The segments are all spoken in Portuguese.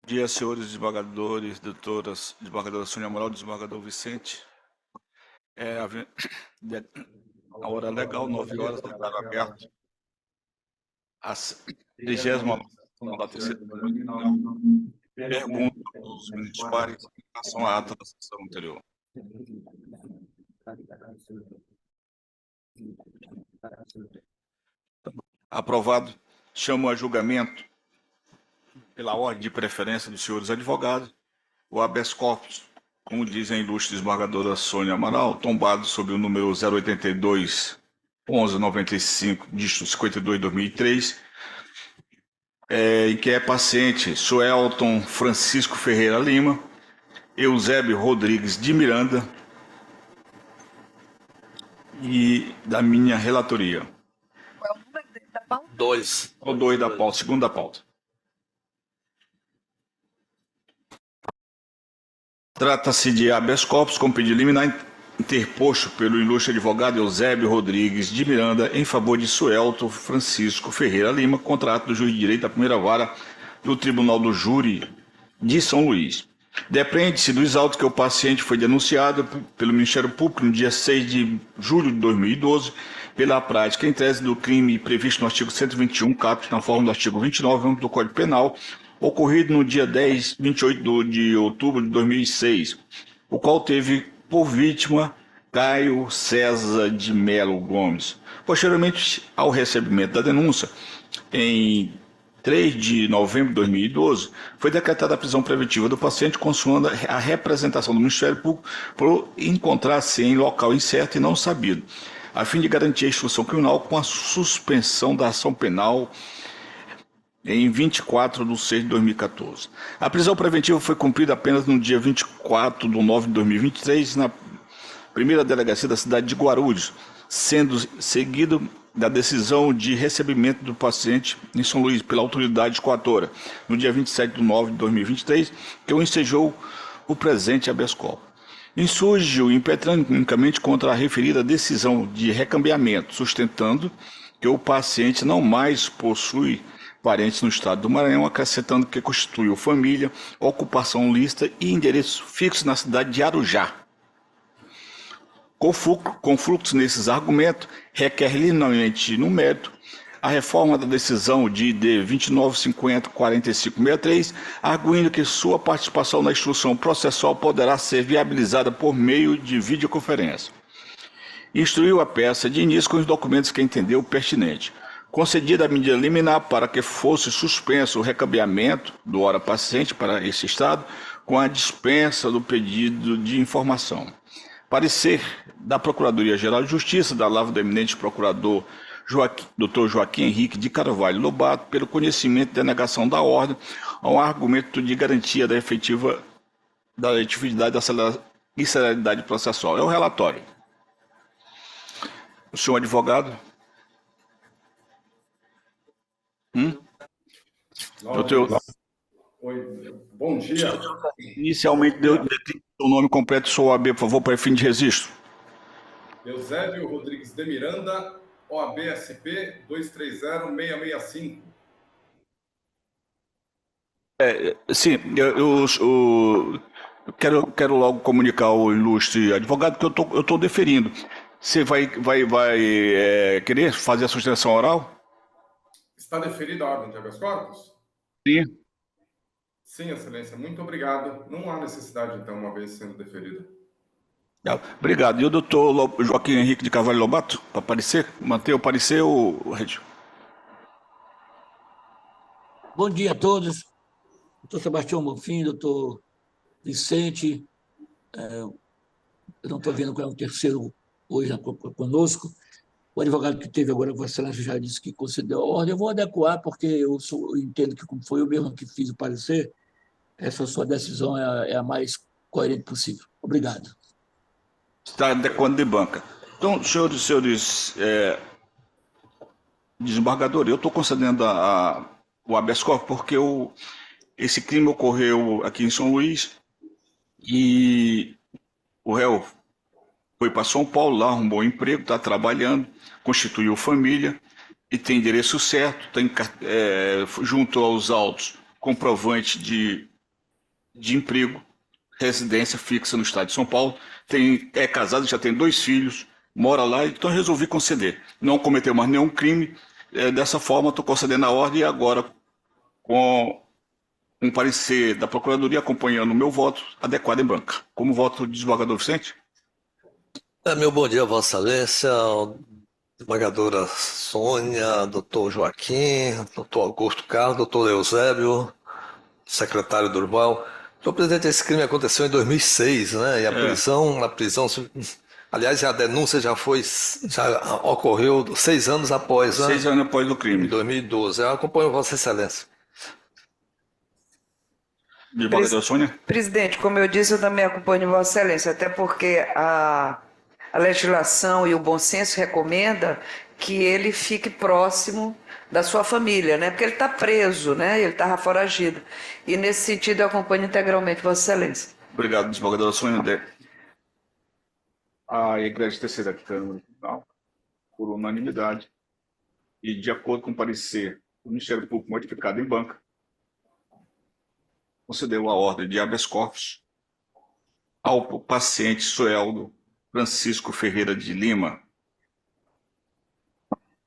Dia, senhores desembargadores, doutoras, desembargadora Sônia Amaral, desembargador Vicente. De- a hora legal, 9 horas, declaro aberto a 30ª sessão da terceira reunião. Pergunto aos ministros pares em relação à ata da sessão anterior. Aprovado. Chamo a julgamento, pela ordem de preferência dos senhores advogados, o habeas corpus, como diz a ilustre desembargadora Sônia Amaral, tombado sob o número 082 1195, dígito 52 de 2003, em que é paciente Suelton Francisco Ferreira Lima, Eusébio Rodrigues de Miranda e da minha relatoria. Qual é o número da pauta? 2. O 2 da pauta, segunda pauta. Trata-se de habeas corpus com pedido liminar interposto pelo ilustre advogado Eusébio Rodrigues de Miranda em favor de Suelton Francisco Ferreira Lima, contrato do juiz de direito da primeira vara do Tribunal do Júri de São Luís. Depende-se dos autos que o paciente foi denunciado pelo Ministério Público no dia 6 de julho de 2012 pela prática em tese do crime previsto no artigo 121, caput, na forma do artigo 29 do Código Penal, ocorrido no dia 28 de outubro de 2006, o qual teve por vítima Caio César de Melo Gomes. Posteriormente ao recebimento da denúncia, em 3 de novembro de 2012, foi decretada a prisão preventiva do paciente, consoante a representação do Ministério Público por encontrar-se em local incerto e não sabido, a fim de garantir a instrução criminal com a suspensão da ação penal em 24 de 6 de 2014. A prisão preventiva foi cumprida apenas no dia 24 de 9 de 2023, na primeira delegacia da cidade de Guarulhos, sendo seguido da decisão de recebimento do paciente em São Luís pela autoridade coatora, no dia 27 de 9 de 2023, que o ensejou o presente habeas corpus. Insurge-o impetrando unicamente contra a referida decisão de recambiamento, sustentando que o paciente não mais possui parentes no estado do Maranhão, acrescentando que constituiu família, ocupação lícita e endereço fixo na cidade de Arujá. Com fluxo nesses argumentos, requer linearmente no mérito a reforma da decisão de ID 2950-4563, arguindo que sua participação na instrução processual poderá ser viabilizada por meio de videoconferência. Instruiu a peça de início com os documentos que entendeu pertinente. Concedida a medida liminar para que fosse suspenso o recambiamento do hora paciente para esse estado, com a dispensa do pedido de informação. Parecer da Procuradoria-Geral de Justiça, da lavra do eminente procurador Dr. Joaquim Henrique de Carvalho Lobato, pelo conhecimento da negação da ordem, ao argumento de garantia da efetividade e celeridade processual. É o relatório. O senhor advogado? Oi, bom dia. Inicialmente, o nome completo do seu OAB, por favor, para fim de registro. Eusébio Rodrigues de Miranda, OAB SP 230665. Sim, eu quero logo comunicar ao ilustre advogado que eu estou deferindo. Você vai querer fazer a sustentação oral? Está deferida a ordem de habeas corpus? Sim. Sim, excelência, muito obrigado. Não há necessidade, então, uma vez sendo deferida. Obrigado. E o doutor Joaquim Henrique de Carvalho Lobato, para aparecer? Manter o parecer, o Rede? Bom dia a todos. Doutor Sebastião Bonfim, doutor Vicente, eu não estou vendo qual é o terceiro hoje conosco. O advogado que teve agora, Vossa Excelência, já disse que concedeu a ordem. Eu vou adequar, porque eu entendo que, como foi eu mesmo que fiz o parecer, essa sua decisão é a mais coerente possível. Obrigado. Está adequando de banca. Então, senhores desembargadores, eu estou concedendo o habeas corpus porque esse crime ocorreu aqui em São Luís e o réu foi para São Paulo, lá arrumou um emprego, está trabalhando, constituiu família e tem endereço certo, tem junto aos autos comprovante de de emprego, residência fixa no estado de São Paulo, é casado, já tem 2 filhos, mora lá, então eu resolvi conceder. Não cometeu mais nenhum crime, dessa forma estou concedendo a ordem e agora, com um parecer da Procuradoria acompanhando o meu voto, adequado em banca. Como voto do desembargador Vicente? Meu bom dia, Vossa Excelência, desembargadora Sônia, doutor Joaquim, doutor Augusto Carlos, doutor Eusébio, secretário Durval. Senhor presidente, esse crime aconteceu em 2006, né? E a prisão, aliás, a denúncia já ocorreu 6 anos após, né? 6 anos após o crime. Em 2012. Eu acompanho Vossa Excelência. Desembargadora Sônia? Presidente, como eu disse, eu também acompanho Vossa Excelência, até porque a legislação e o bom senso recomenda que ele fique próximo da sua família, né? Porque ele está preso, né? Ele estava foragido. E nesse sentido eu acompanho integralmente Vossa Excelência. Obrigado, desembargadora Sônia. A Igreja Terceira Câmara, por unanimidade, e de acordo com o parecer do Ministério Público modificado em banca, concedeu a ordem de habeas corpus ao paciente Sueldo Francisco Ferreira de Lima.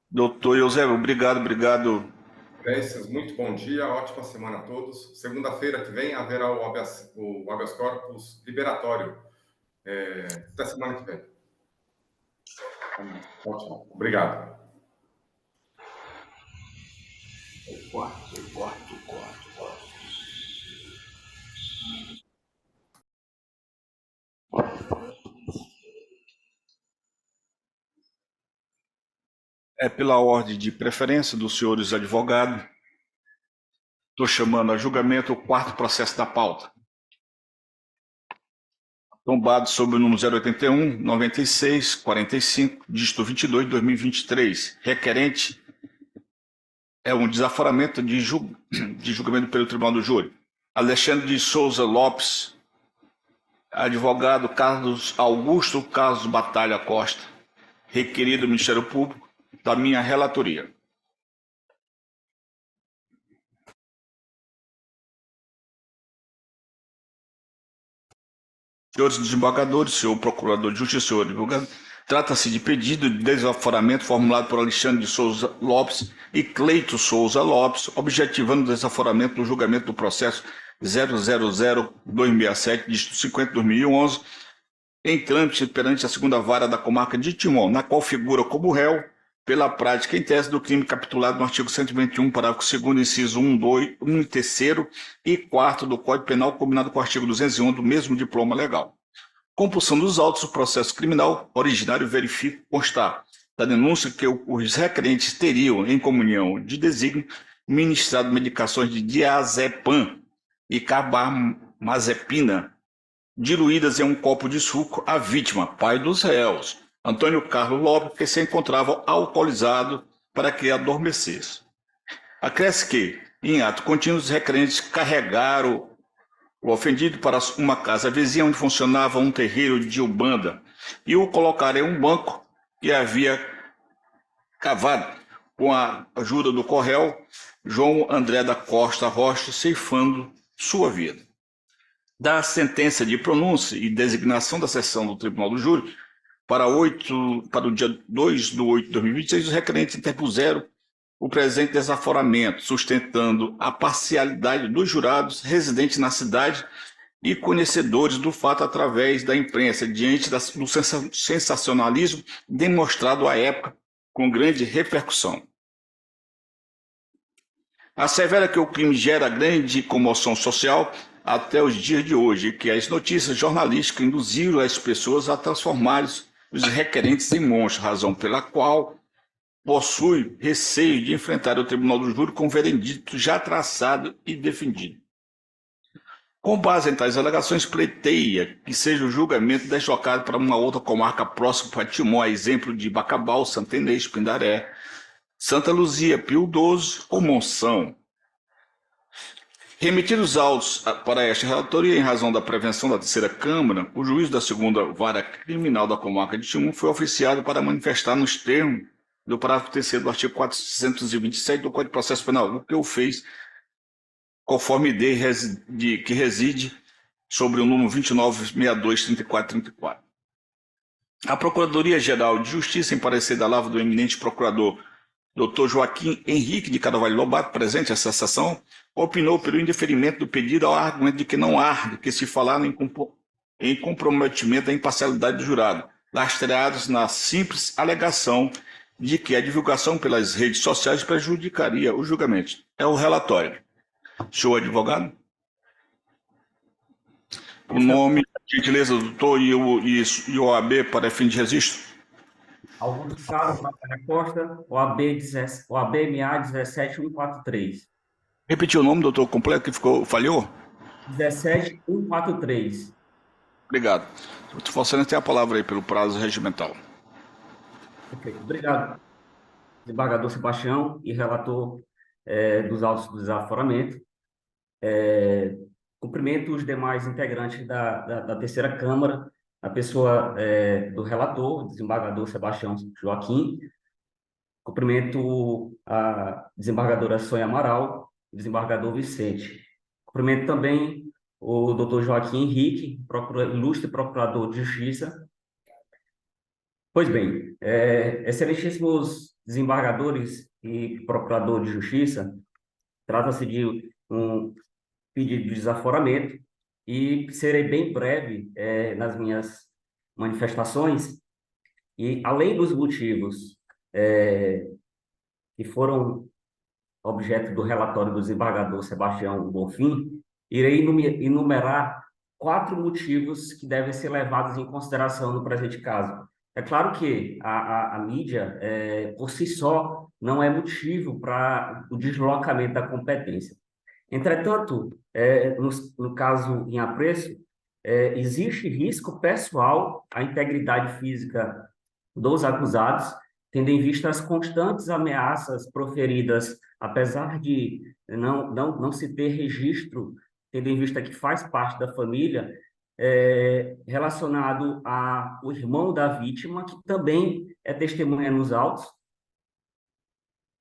Doutor Eusébio, obrigado. Muito bom dia, ótima semana a todos. Segunda-feira que vem haverá o habeas corpus liberatório. Até semana que vem. Ótimo, obrigado. Quarto. É pela ordem de preferência dos senhores advogados, estou chamando a julgamento o 4º processo da pauta. Tombado sob o número 081, 96, 45, dígito 22, 2023. Requerente é um desaforamento de julgamento pelo Tribunal do Júri. Alexandre de Souza Lopes, advogado Carlos Augusto Carlos Batalha Costa, requerido do Ministério Público, da minha relatoria. Senhores desembargadores, senhor procurador de justiça, senhor advogado, trata-se de pedido de desaforamento formulado por Alexandre de Souza Lopes e Cleito Souza Lopes, objetivando o desaforamento do julgamento do processo 000267, dígito 50/2011, em trâmite perante a segunda vara da comarca de Timon, na qual figura como réu pela prática em tese do crime capitulado no artigo 121, parágrafo 2º, inciso 1, 2, 1 e 3º e 4º do Código Penal, combinado com o artigo 201 do mesmo diploma legal. Compulsão dos autos do processo criminal originário verifica constar da denúncia que os requerentes teriam, em comunhão de desígnio, ministrado medicações de diazepam e carbamazepina diluídas em um copo de suco à vítima, pai dos réus, Antônio Carlos Lopes, que se encontrava alcoolizado para que adormecesse. Acresce que, em ato contínuo, os requerentes carregaram o ofendido para uma casa vizinha onde funcionava um terreiro de Umbanda e o colocaram em um banco que havia cavado com a ajuda do corréu João André da Costa Rocha, ceifando sua vida. Da sentença de pronúncia e designação da sessão do Tribunal do Júri para o dia 2/8/2026, os requerentes interpuseram o presente desaforamento, sustentando a parcialidade dos jurados residentes na cidade e conhecedores do fato através da imprensa, diante do sensacionalismo demonstrado à época com grande repercussão. Assevera que o crime gera grande comoção social até os dias de hoje, que as notícias jornalísticas induziram as pessoas a transformarem os requerentes em monstros, razão pela qual possui receio de enfrentar o Tribunal do Júri com veredito já traçado e defendido. Com base em tais alegações, pleiteia que seja o julgamento deslocado para uma outra comarca próxima a Timon, a exemplo de Bacabal, Santa Inês, Pindaré, Santa Luzia, Pio XII ou Monção. Remetidos os autos para esta relatoria, em razão da prevenção da terceira Câmara, o juiz da segunda vara criminal da comarca de Timon foi oficiado para manifestar nos termos do parágrafo 3º do artigo 427 do Código de Processo Penal, o que o fez conforme que reside sobre o número 29623434. A Procuradoria-Geral de Justiça, em parecer da lavra do eminente procurador Dr. Joaquim Henrique de Carvalho Lobato, presente essa sessão, opinou pelo indeferimento do pedido ao argumento de que não há de que se falar em comprometimento da imparcialidade do jurado, lastreados na simples alegação de que a divulgação pelas redes sociais prejudicaria o julgamento. É o relatório. Senhor advogado? O nome, gentileza, doutor, e o OAB para fim de registro? Augusto Carlos Batalha Costa, OAB-MA 17143. Repetir o nome, doutor, completo, que falhou? 17143. Obrigado. Doutor Vossa Excelência tem a palavra aí pelo prazo regimental. Perfeito. Obrigado, desembargador Sebastião e relator dos autos do desaforamento. Cumprimento os demais integrantes da terceira Câmara, a pessoa do relator, desembargador Sebastião Joaquim. Cumprimento a desembargadora Sônia Amaral, desembargador Vicente. Cumprimento também o doutor Joaquim Henrique, ilustre procurador de Justiça. Pois bem, excelentíssimos desembargadores e procurador de Justiça, trata-se de um pedido de desaforamento e serei bem breve nas minhas manifestações. E, além dos motivos que foram objeto do relatório do desembargador Sebastião Bonfim, irei enumerar 4 motivos que devem ser levados em consideração no presente caso. É claro que a mídia, por si só, não é motivo para o deslocamento da competência. Entretanto, no caso em apreço, existe risco pessoal à integridade física dos acusados, tendo em vista as constantes ameaças proferidas, apesar de não se ter registro, tendo em vista que faz parte da família, relacionado ao irmão da vítima, que também é testemunha nos autos.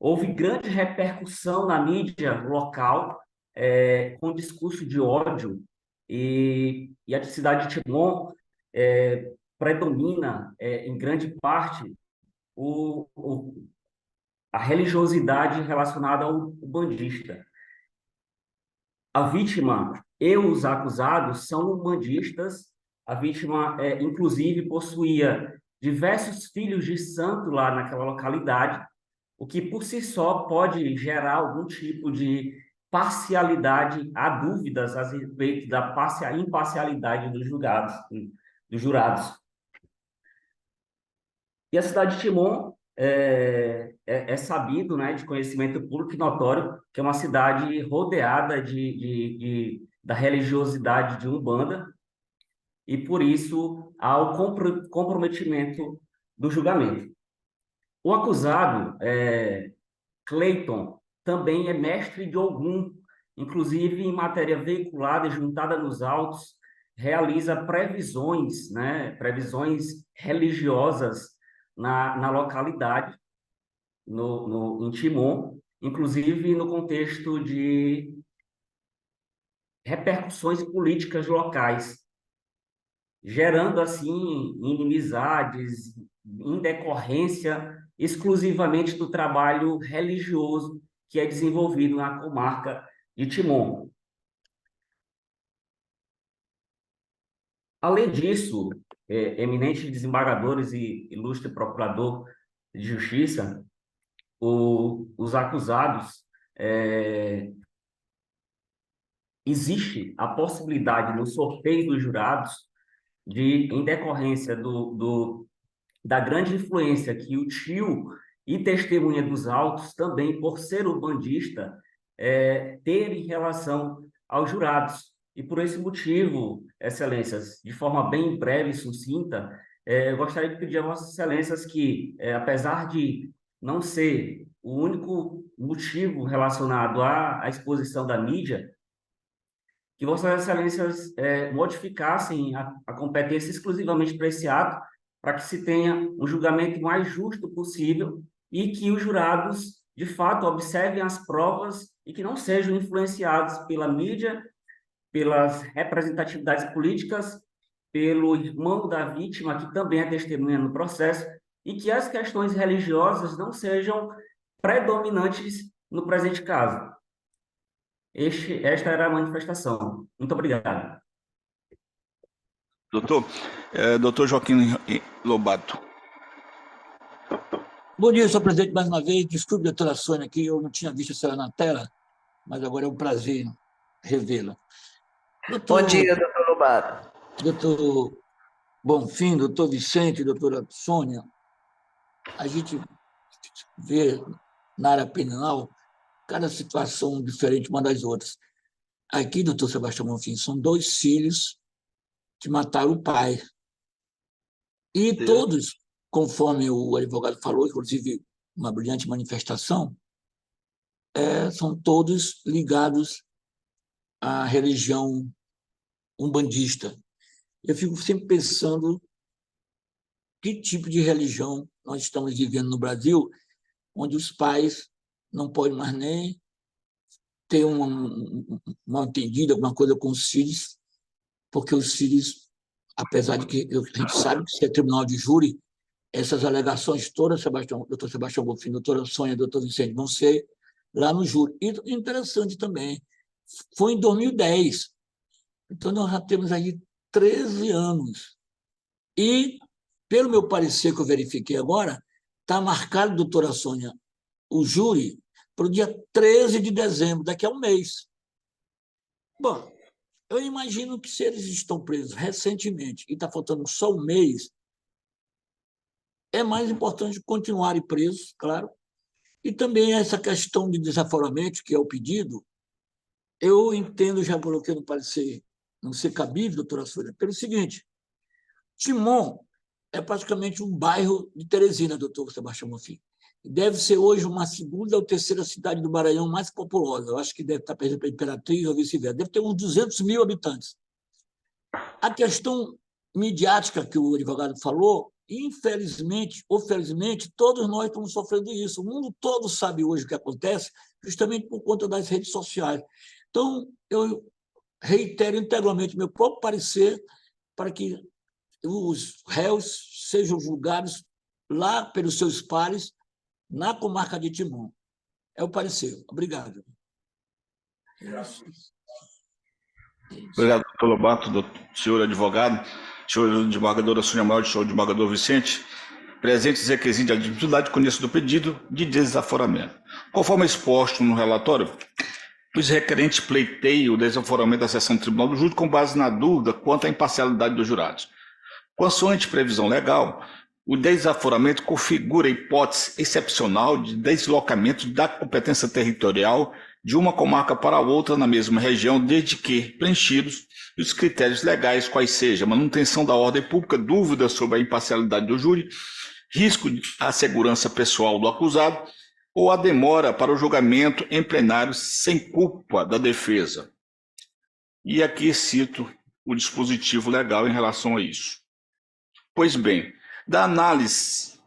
Houve grande repercussão na mídia local, com discurso de ódio, e a cidade de Timon predomina, em grande parte, a religiosidade relacionada ao bandista. A vítima e os acusados são umbandistas. A vítima, inclusive, possuía diversos filhos de santo lá naquela localidade, o que por si só pode gerar algum tipo de parcialidade. Há dúvidas a respeito da imparcialidade dos jurados. E a cidade de Timon é sabido, né, de conhecimento público e notório, que é uma cidade rodeada da religiosidade de Umbanda, e por isso há o comprometimento do julgamento. O acusado, Cleiton, também é mestre de Ogum, inclusive em matéria veiculada e juntada nos autos, realiza previsões, né, previsões religiosas na localidade, em Timon, inclusive no contexto de repercussões políticas locais, gerando, assim, inimizades em decorrência exclusivamente do trabalho religioso que é desenvolvido na comarca de Timon. Além disso, eminentes desembargadores e ilustre procurador de Justiça, os acusados, existe a possibilidade no sorteio dos jurados em decorrência da grande influência que o tio e testemunha dos autos, também por ser umbandista, ter em relação aos jurados. E por esse motivo, Excelências, de forma bem breve e sucinta, eu gostaria de pedir a Vossas Excelências que, apesar de não ser o único motivo relacionado à exposição da mídia, que Vossas Excelências modificassem a competência exclusivamente para esse ato, para que se tenha um julgamento mais justo possível e que os jurados, de fato, observem as provas e que não sejam influenciados pela mídia, pelas representatividades políticas, pelo irmão da vítima, que também é testemunha no processo, e que as questões religiosas não sejam predominantes no presente caso. Esta era a manifestação. Muito obrigado. Doutor Joaquim Lobato. Bom dia, senhor presidente, mais uma vez. Desculpe, doutora Sônia, que eu não tinha visto a senhora na tela, mas agora é um prazer revê-la. Bom dia, doutor Lobato. Doutor Bonfim, doutor Vicente, doutora Sônia, a gente vê na área penal cada situação diferente uma das outras. Aqui, doutor Sebastião Bonfim, são 2 filhos que mataram o pai. E todos, conforme o advogado falou, inclusive uma brilhante manifestação, são todos ligados à religião umbandista. Eu fico sempre pensando que tipo de religião nós estamos vivendo no Brasil, onde os pais não podem mais nem ter uma entendida, alguma coisa com os filhos, porque os filhos, apesar de que a gente sabe que se é tribunal de júri, essas alegações todas, doutor Sebastião Bonfim, doutora Sônia, doutor Vicente, vão ser lá no júri. E interessante também, foi em 2010, então nós já temos aí 13 anos. E, pelo meu parecer que eu verifiquei agora, está marcado, doutora Sônia, o júri para o dia 13 de dezembro, daqui a um mês. Bom, eu imagino que se eles estão presos recentemente e está faltando só um mês, é mais importante continuarem presos, claro, e também essa questão de desaforamento, que é o pedido, eu entendo, já coloquei no parecer, não ser cabível, doutora Sônia, pelo seguinte: Timon é praticamente um bairro de Teresina, doutor Sebastião Bonfim. Deve ser hoje uma segunda ou terceira cidade do Maranhão mais populosa. Eu acho que deve estar, por exemplo, a Imperatriz ou vice-versa. Deve ter uns 200 mil habitantes. A questão midiática que o advogado falou, infelizmente ou felizmente, todos nós estamos sofrendo isso. O mundo todo sabe hoje o que acontece, justamente por conta das redes sociais. Então, eu reitero integralmente meu próprio parecer para que os réus sejam julgados lá pelos seus pares, na comarca de Timon. É o parecer. Obrigado. Obrigado, doutor Lobato, senhor advogado, senhor desembargadora Sônia Amaral, senhor desembargador Vicente. Presentes requisitos de admissibilidade, conheço do pedido de desaforamento. Conforme exposto no relatório, os requerentes pleiteiam o desaforamento da sessão do Tribunal do Júri com base na dúvida quanto à imparcialidade dos jurados. Consoante previsão legal, o desaforamento configura a hipótese excepcional de deslocamento da competência territorial de uma comarca para outra na mesma região, desde que preenchidos os critérios legais, quais sejam manutenção da ordem pública, dúvida sobre a imparcialidade do júri, risco à segurança pessoal do acusado ou a demora para o julgamento em plenário sem culpa da defesa. E aqui cito o dispositivo legal em relação a isso. Pois bem, da análise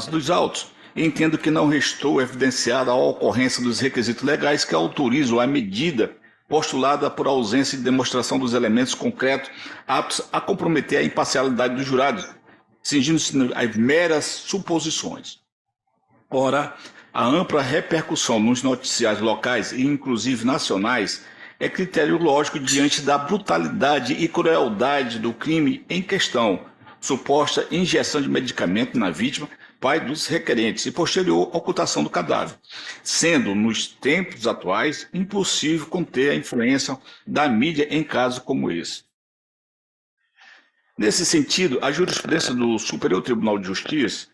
dos autos, entendo que não restou evidenciada a ocorrência dos requisitos legais que autorizam a medida postulada por ausência de demonstração dos elementos concretos aptos a comprometer a imparcialidade dos jurados, cingindo-se às meras suposições. Ora, a ampla repercussão nos noticiários locais e inclusive nacionais é critério lógico diante da brutalidade e crueldade do crime em questão, suposta injeção de medicamento na vítima, pai dos requerentes, e posterior ocultação do cadáver, sendo, nos tempos atuais, impossível conter a influência da mídia em casos como esse. Nesse sentido, a jurisprudência do Superior Tribunal de Justiça,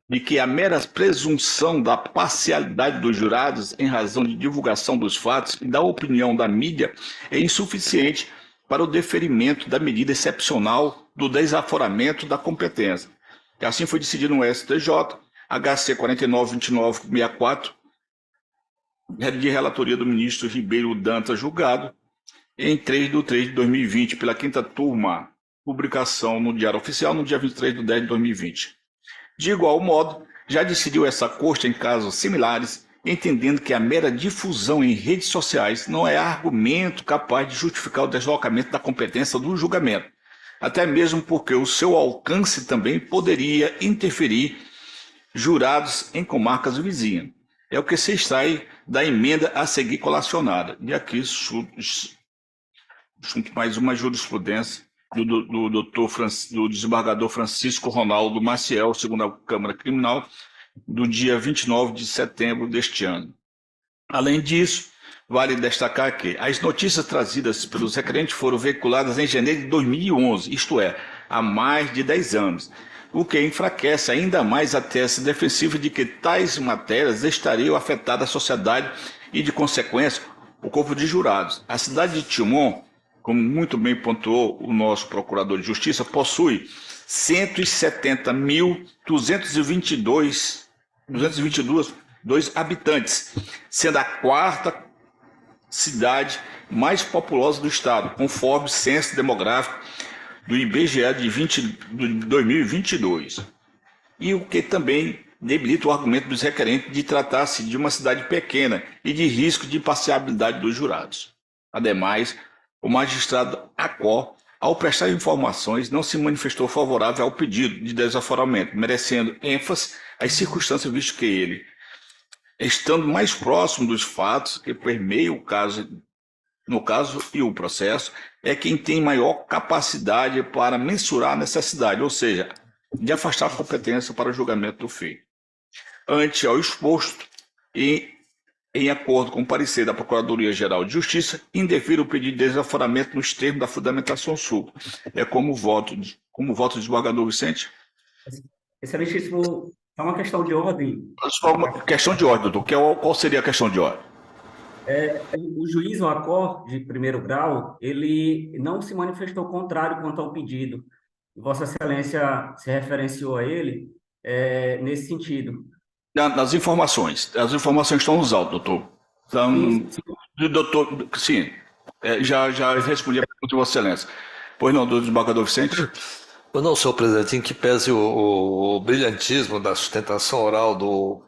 de que a mera presunção da parcialidade dos jurados em razão de divulgação dos fatos e da opinião da mídia é insuficiente para o deferimento da medida excepcional do desaforamento da competência. E assim foi decidido no STJ, HC 492964, de relatoria do ministro Ribeiro Dantas, julgado em 3/3/2020, pela 5ª turma, publicação no Diário Oficial no dia 23/10/2020. De igual modo, já decidiu essa Corte em casos similares entendendo que a mera difusão em redes sociais não é argumento capaz de justificar o deslocamento da competência do julgamento, até mesmo porque o seu alcance também poderia interferir jurados em comarcas vizinhas. É o que se extrai da emenda a seguir colacionada. E aqui junto mais uma jurisprudência do desembargador Francisco Ronaldo Maciel, segundo a Câmara Criminal, do dia 29 de setembro deste ano. Além disso, vale destacar que as notícias trazidas pelos requerentes foram veiculadas em janeiro de 2011, isto é, há mais de 10 anos, o que enfraquece ainda mais a tese defensiva de que tais matérias estariam afetando a sociedade e, de consequência, o corpo de jurados. A cidade de Timon, como muito bem pontuou o nosso procurador de justiça, possui 170.222 habitantes, sendo a quarta cidade mais populosa do estado, conforme o censo demográfico do IBGE de 2022. E o que também debilita o argumento dos requerentes de tratar-se de uma cidade pequena e de risco de imparcialidade dos jurados. Ademais, o magistrado Acó, ao prestar informações, não se manifestou favorável ao pedido de desaforamento, merecendo ênfase às circunstâncias, visto que ele, estando mais próximo dos fatos que permeiam o caso, no caso e o processo, é quem tem maior capacidade para mensurar a necessidade, ou seja, de afastar a competência para o julgamento do feito. Ante ao exposto e em acordo com o parecer da Procuradoria-Geral de Justiça, indefiro o pedido de desaforamento nos termos da fundamentação sul. É como voto do desembargador Vicente? Excelentíssimo, é uma questão de ordem. Só uma questão de ordem, doutor. Qual seria a questão de ordem? O juiz, o acor de primeiro grau, ele não se manifestou contrário quanto ao pedido. Vossa Excelência se referenciou a ele nesse sentido. As informações estão nos autos, doutor. Então, doutor, sim, já respondi a pergunta de Vossa Excelência. Pois não, doutor desembargador Vicente? Pois não, senhor presidente, em que pese o brilhantismo da sustentação oral do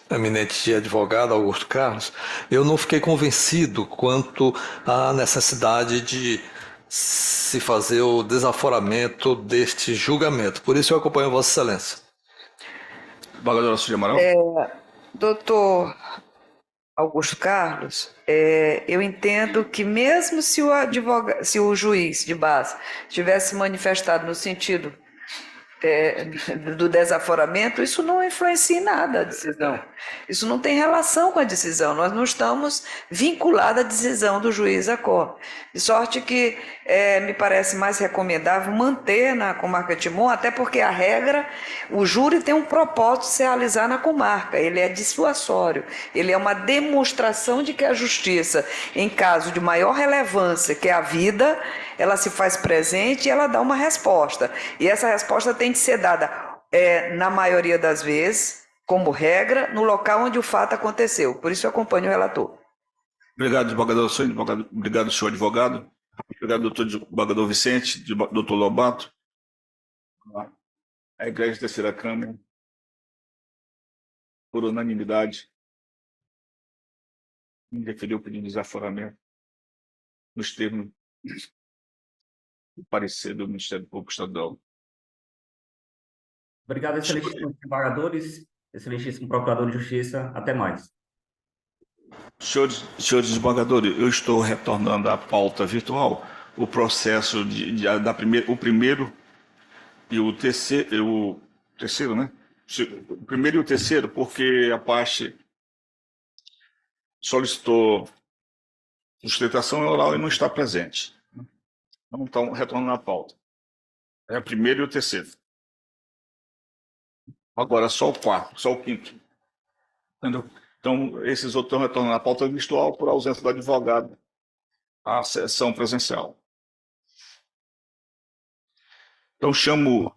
eminente advogado Augusto Carlos, eu não fiquei convencido quanto à necessidade de se fazer o desaforamento deste julgamento. Por isso eu acompanho Vossa Excelência. Desembargadora Sônia Amaral? Doutor Augusto Carlos, eu entendo que mesmo se o juiz de base tivesse manifestado no sentido do desaforamento, isso não influencia em nada a decisão. Isso não tem relação com a decisão. Nós não estamos vinculados à decisão do juiz Acó. De sorte que me parece mais recomendável manter na comarca de Timon, até porque a regra, o júri tem um propósito de se realizar na comarca. Ele é dissuasório. Ele é uma demonstração de que a justiça, em caso de maior relevância, que é a vida, ela se faz presente e ela dá uma resposta. E essa resposta tem de ser dada, na maioria das vezes, como regra, no local onde o fato aconteceu. Por isso eu acompanho o relator. Obrigado, desembargador Sônia. Obrigado, senhor advogado. Obrigado, doutor desembargador Vicente, doutor Lobato. A Igreja da Terceira Câmara, por unanimidade, indeferiu o pedido de desaforamento nos termos do parecer do Ministério Público Estadual. Obrigado, excelentíssimos desembargadores, excelentíssimo procurador de justiça. Até mais. Senhores desembargadores, eu estou retornando à pauta virtual o processo o primeiro e o terceiro, né? O primeiro e o terceiro, porque a parte solicitou sustentação oral e não está presente. Então, estão retornando à pauta. É o primeiro e o terceiro. Agora, só o quarto, só o quinto. Entendeu? Então, esses outros estão retornando à pauta virtual por ausência do advogado à sessão presencial. Então, chamo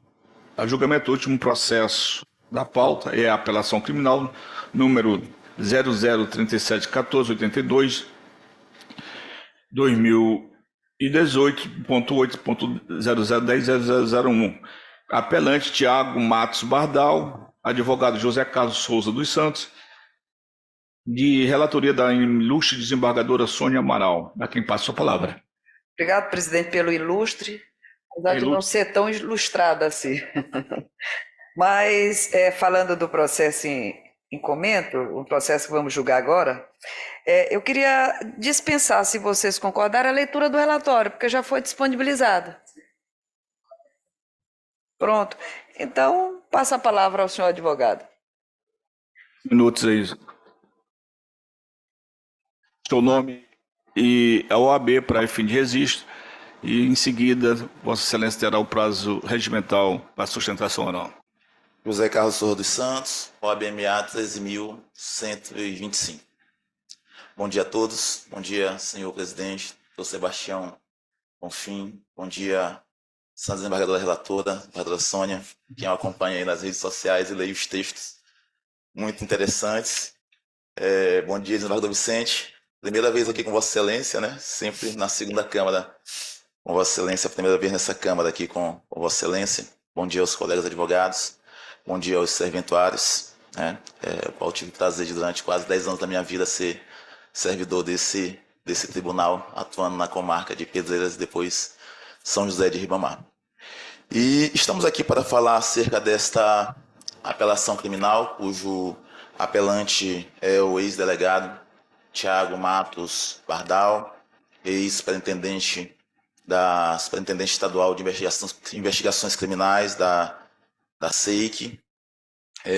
a julgamento do último processo da pauta, é a apelação criminal número 00371482, 2018.8.0010.0001. Apelante Tiago Matos Bardal, advogado José Carlos Souza dos Santos, de relatoria da ilustre desembargadora Sônia Amaral. A quem passo a palavra. Obrigado, presidente, pelo ilustre, apesar de não ser tão ilustrada assim. Mas, falando do processo em comento, o processo que vamos julgar agora, eu queria dispensar, se vocês concordarem, a leitura do relatório, porque já foi disponibilizada. Pronto. Então, passo a palavra ao senhor advogado. Minutos aí. Seu nome e a OAB para fim de registro. E, em seguida, Vossa Excelência terá o prazo regimental para sustentação oral. José Carlos Sorro dos Santos, OABMA 13.125. Bom dia a todos. Bom dia, senhor presidente, doutor Sebastião Bonfim. Bom dia, senhora desembargadora relatora, desembargadora Sônia, quem eu acompanha aí nas redes sociais e leio os textos muito interessantes. Bom dia, desembargador Vicente. Primeira vez aqui com Vossa Excelência, né? Sempre na segunda Câmara com Vossa Excelência, a primeira vez nessa Câmara aqui com Vossa Excelência. Bom dia aos colegas advogados, bom dia aos serventuários, né? Qual tive o prazer de, durante quase 10 anos da minha vida, ser servidor desse tribunal, atuando na comarca de Pedreiras e depois São José de Ribamar. E estamos aqui para falar acerca desta apelação criminal, cujo apelante é o ex-delegado Tiago Matos Bardal, ex-superintendente da Superintendência Estadual de Investigações Criminais da SEIC,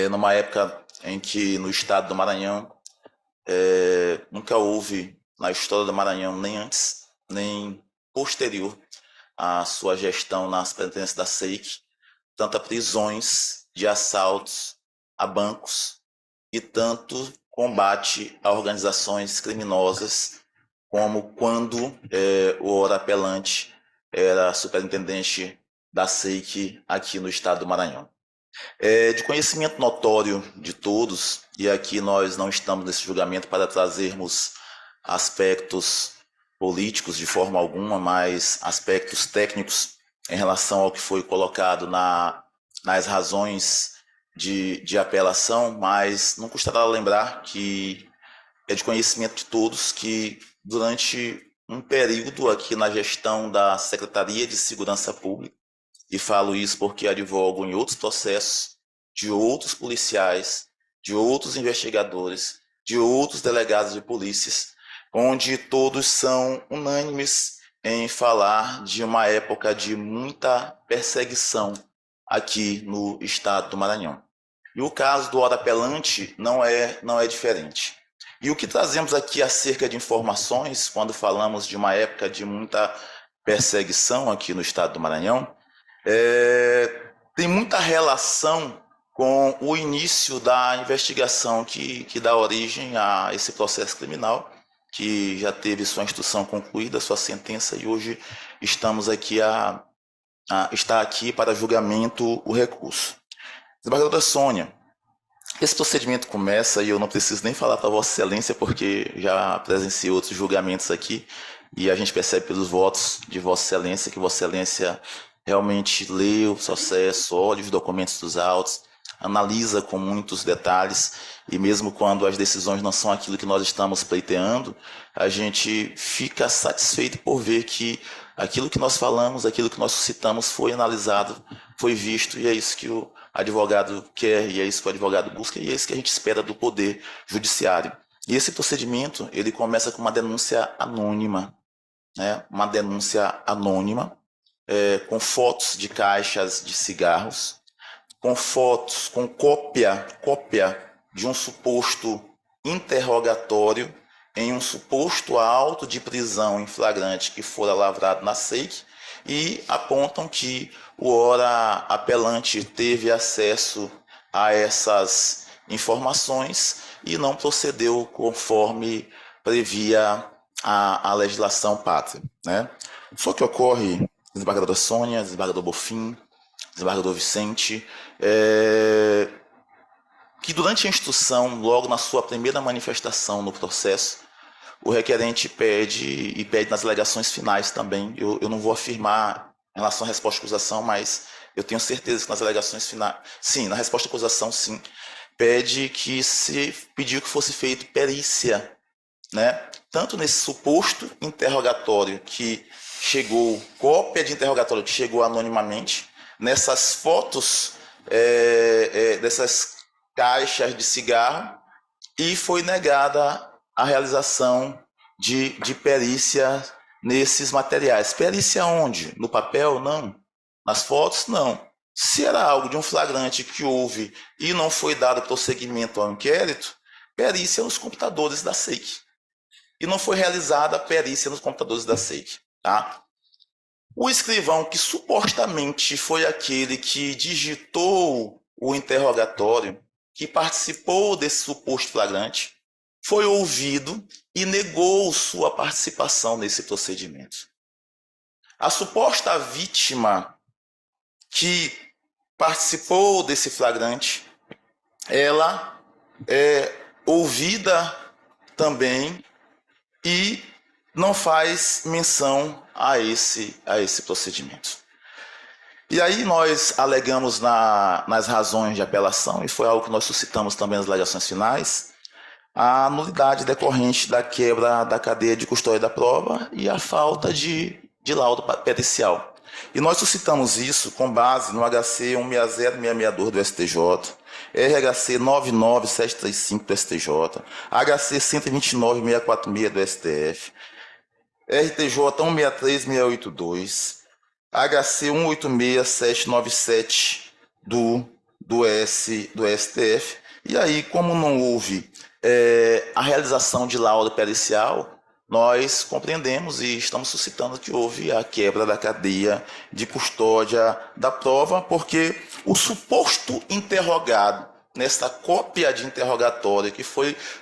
numa época em que no estado do Maranhão nunca houve na história do Maranhão, nem antes, nem posterior à sua gestão na Superintendência da SEIC, tanto prisões de assaltos a bancos e tanto combate a organizações criminosas como quando o ora apelante era superintendente da SEIC aqui no estado do Maranhão. De conhecimento notório de todos, e aqui nós não estamos nesse julgamento para trazermos aspectos políticos de forma alguma, mas aspectos técnicos em relação ao que foi colocado nas razões de apelação, mas não custará lembrar que é de conhecimento de todos que durante um período aqui na gestão da Secretaria de Segurança Pública, e falo isso porque advogo em outros processos de outros policiais, de outros investigadores, de outros delegados de polícias, onde todos são unânimes em falar de uma época de muita perseguição aqui no estado do Maranhão. E o caso do ora apelante não é diferente. E o que trazemos aqui acerca de informações, quando falamos de uma época de muita perseguição aqui no estado do Maranhão, tem muita relação com o início da investigação que dá origem a esse processo criminal, que já teve sua instrução concluída, sua sentença, e hoje estamos aqui está aqui para julgamento o recurso. Desembargadora Sônia, esse procedimento começa, e eu não preciso nem falar para Vossa Excelência, porque já presenciei outros julgamentos aqui, e a gente percebe pelos votos de Vossa Excelência que Vossa Excelência realmente lê o processo, olha os documentos dos autos, analisa com muitos detalhes, e mesmo quando as decisões não são aquilo que nós estamos pleiteando, a gente fica satisfeito por ver que aquilo que nós falamos, aquilo que nós suscitamos foi analisado, foi visto, e é isso que o advogado quer, e é isso que o advogado busca, e é isso que a gente espera do Poder Judiciário. E esse procedimento, ele começa com uma denúncia anônima, né? Uma denúncia anônima, com fotos de caixas de cigarros, com fotos, com cópia de um suposto interrogatório em um suposto auto de prisão em flagrante que fora lavrado na SEIC, e apontam que o ora apelante teve acesso a essas informações e não procedeu conforme previa a legislação pátria, né? Só que ocorre, desembargadora Sônia, desembargador Bonfim, desembargador Vicente, que durante a instrução, logo na sua primeira manifestação no processo, o requerente pede nas alegações finais também. Eu não vou afirmar em relação à resposta à acusação, mas eu tenho certeza que nas alegações finais, sim, na resposta à acusação, sim, pediu que fosse feita perícia, né? Tanto nesse suposto interrogatório que chegou, cópia de interrogatório que chegou anonimamente, nessas fotos dessas caixas de cigarro, e foi negada a realização de perícia nesses materiais. Perícia onde? No papel? Não. Nas fotos? Não. Se era algo de um flagrante que houve e não foi dado prosseguimento ao inquérito, perícia nos computadores da SEIC. E não foi realizada a perícia nos computadores da SEIC. Tá? O escrivão, que supostamente foi aquele que digitou o interrogatório, que participou desse suposto flagrante, foi ouvido e negou sua participação nesse procedimento. A suposta vítima que participou desse flagrante, ela é ouvida também e não faz menção a esse procedimento. E aí nós alegamos nas razões de apelação, e foi algo que nós suscitamos também nas alegações finais, a nulidade decorrente da quebra da cadeia de custódia da prova e a falta de laudo pericial. E nós suscitamos isso com base no HC 160662 do STJ, RHC 99735 do STJ, HC 129646 do STF, RTJ 163682, HC 186797 do STF. E aí, como não houve a realização de laudo pericial, nós compreendemos e estamos suscitando que houve a quebra da cadeia de custódia da prova, porque o suposto interrogado nesta cópia de interrogatório que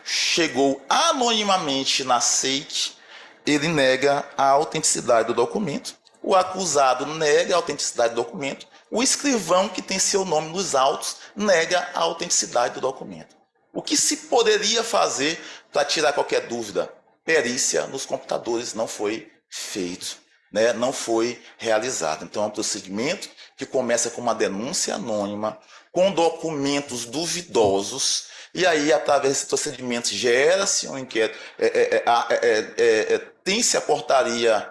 chegou anonimamente na SEIC, ele nega a autenticidade do documento, o acusado nega a autenticidade do documento, o escrivão que tem seu nome nos autos nega a autenticidade do documento. O que se poderia fazer para tirar qualquer dúvida? Perícia nos computadores não foi feito, né? Não foi realizado. Então é um procedimento que começa com uma denúncia anônima, com documentos duvidosos, e aí, através desse procedimento, gera-se um inquérito, tem-se a portaria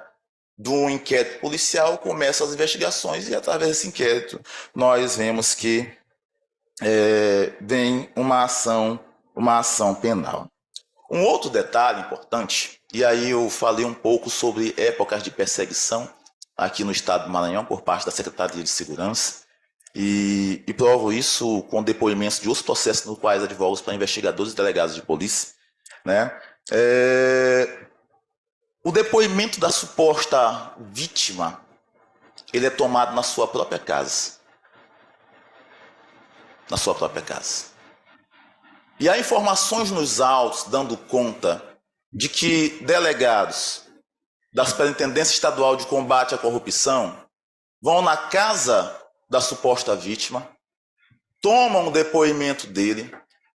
do inquérito policial, começam as investigações, e através desse inquérito nós vemos que vem uma ação penal. Um outro detalhe importante, e aí eu falei um pouco sobre épocas de perseguição aqui no estado do Maranhão por parte da Secretaria de Segurança, e provo isso com depoimentos de outros processos no quais advogo para investigadores e delegados de polícia, né? O depoimento da suposta vítima, ele é tomado na sua própria casa. Na sua própria casa. E há informações nos autos dando conta de que delegados da Superintendência Estadual de Combate à Corrupção vão na casa da suposta vítima, tomam o depoimento dele,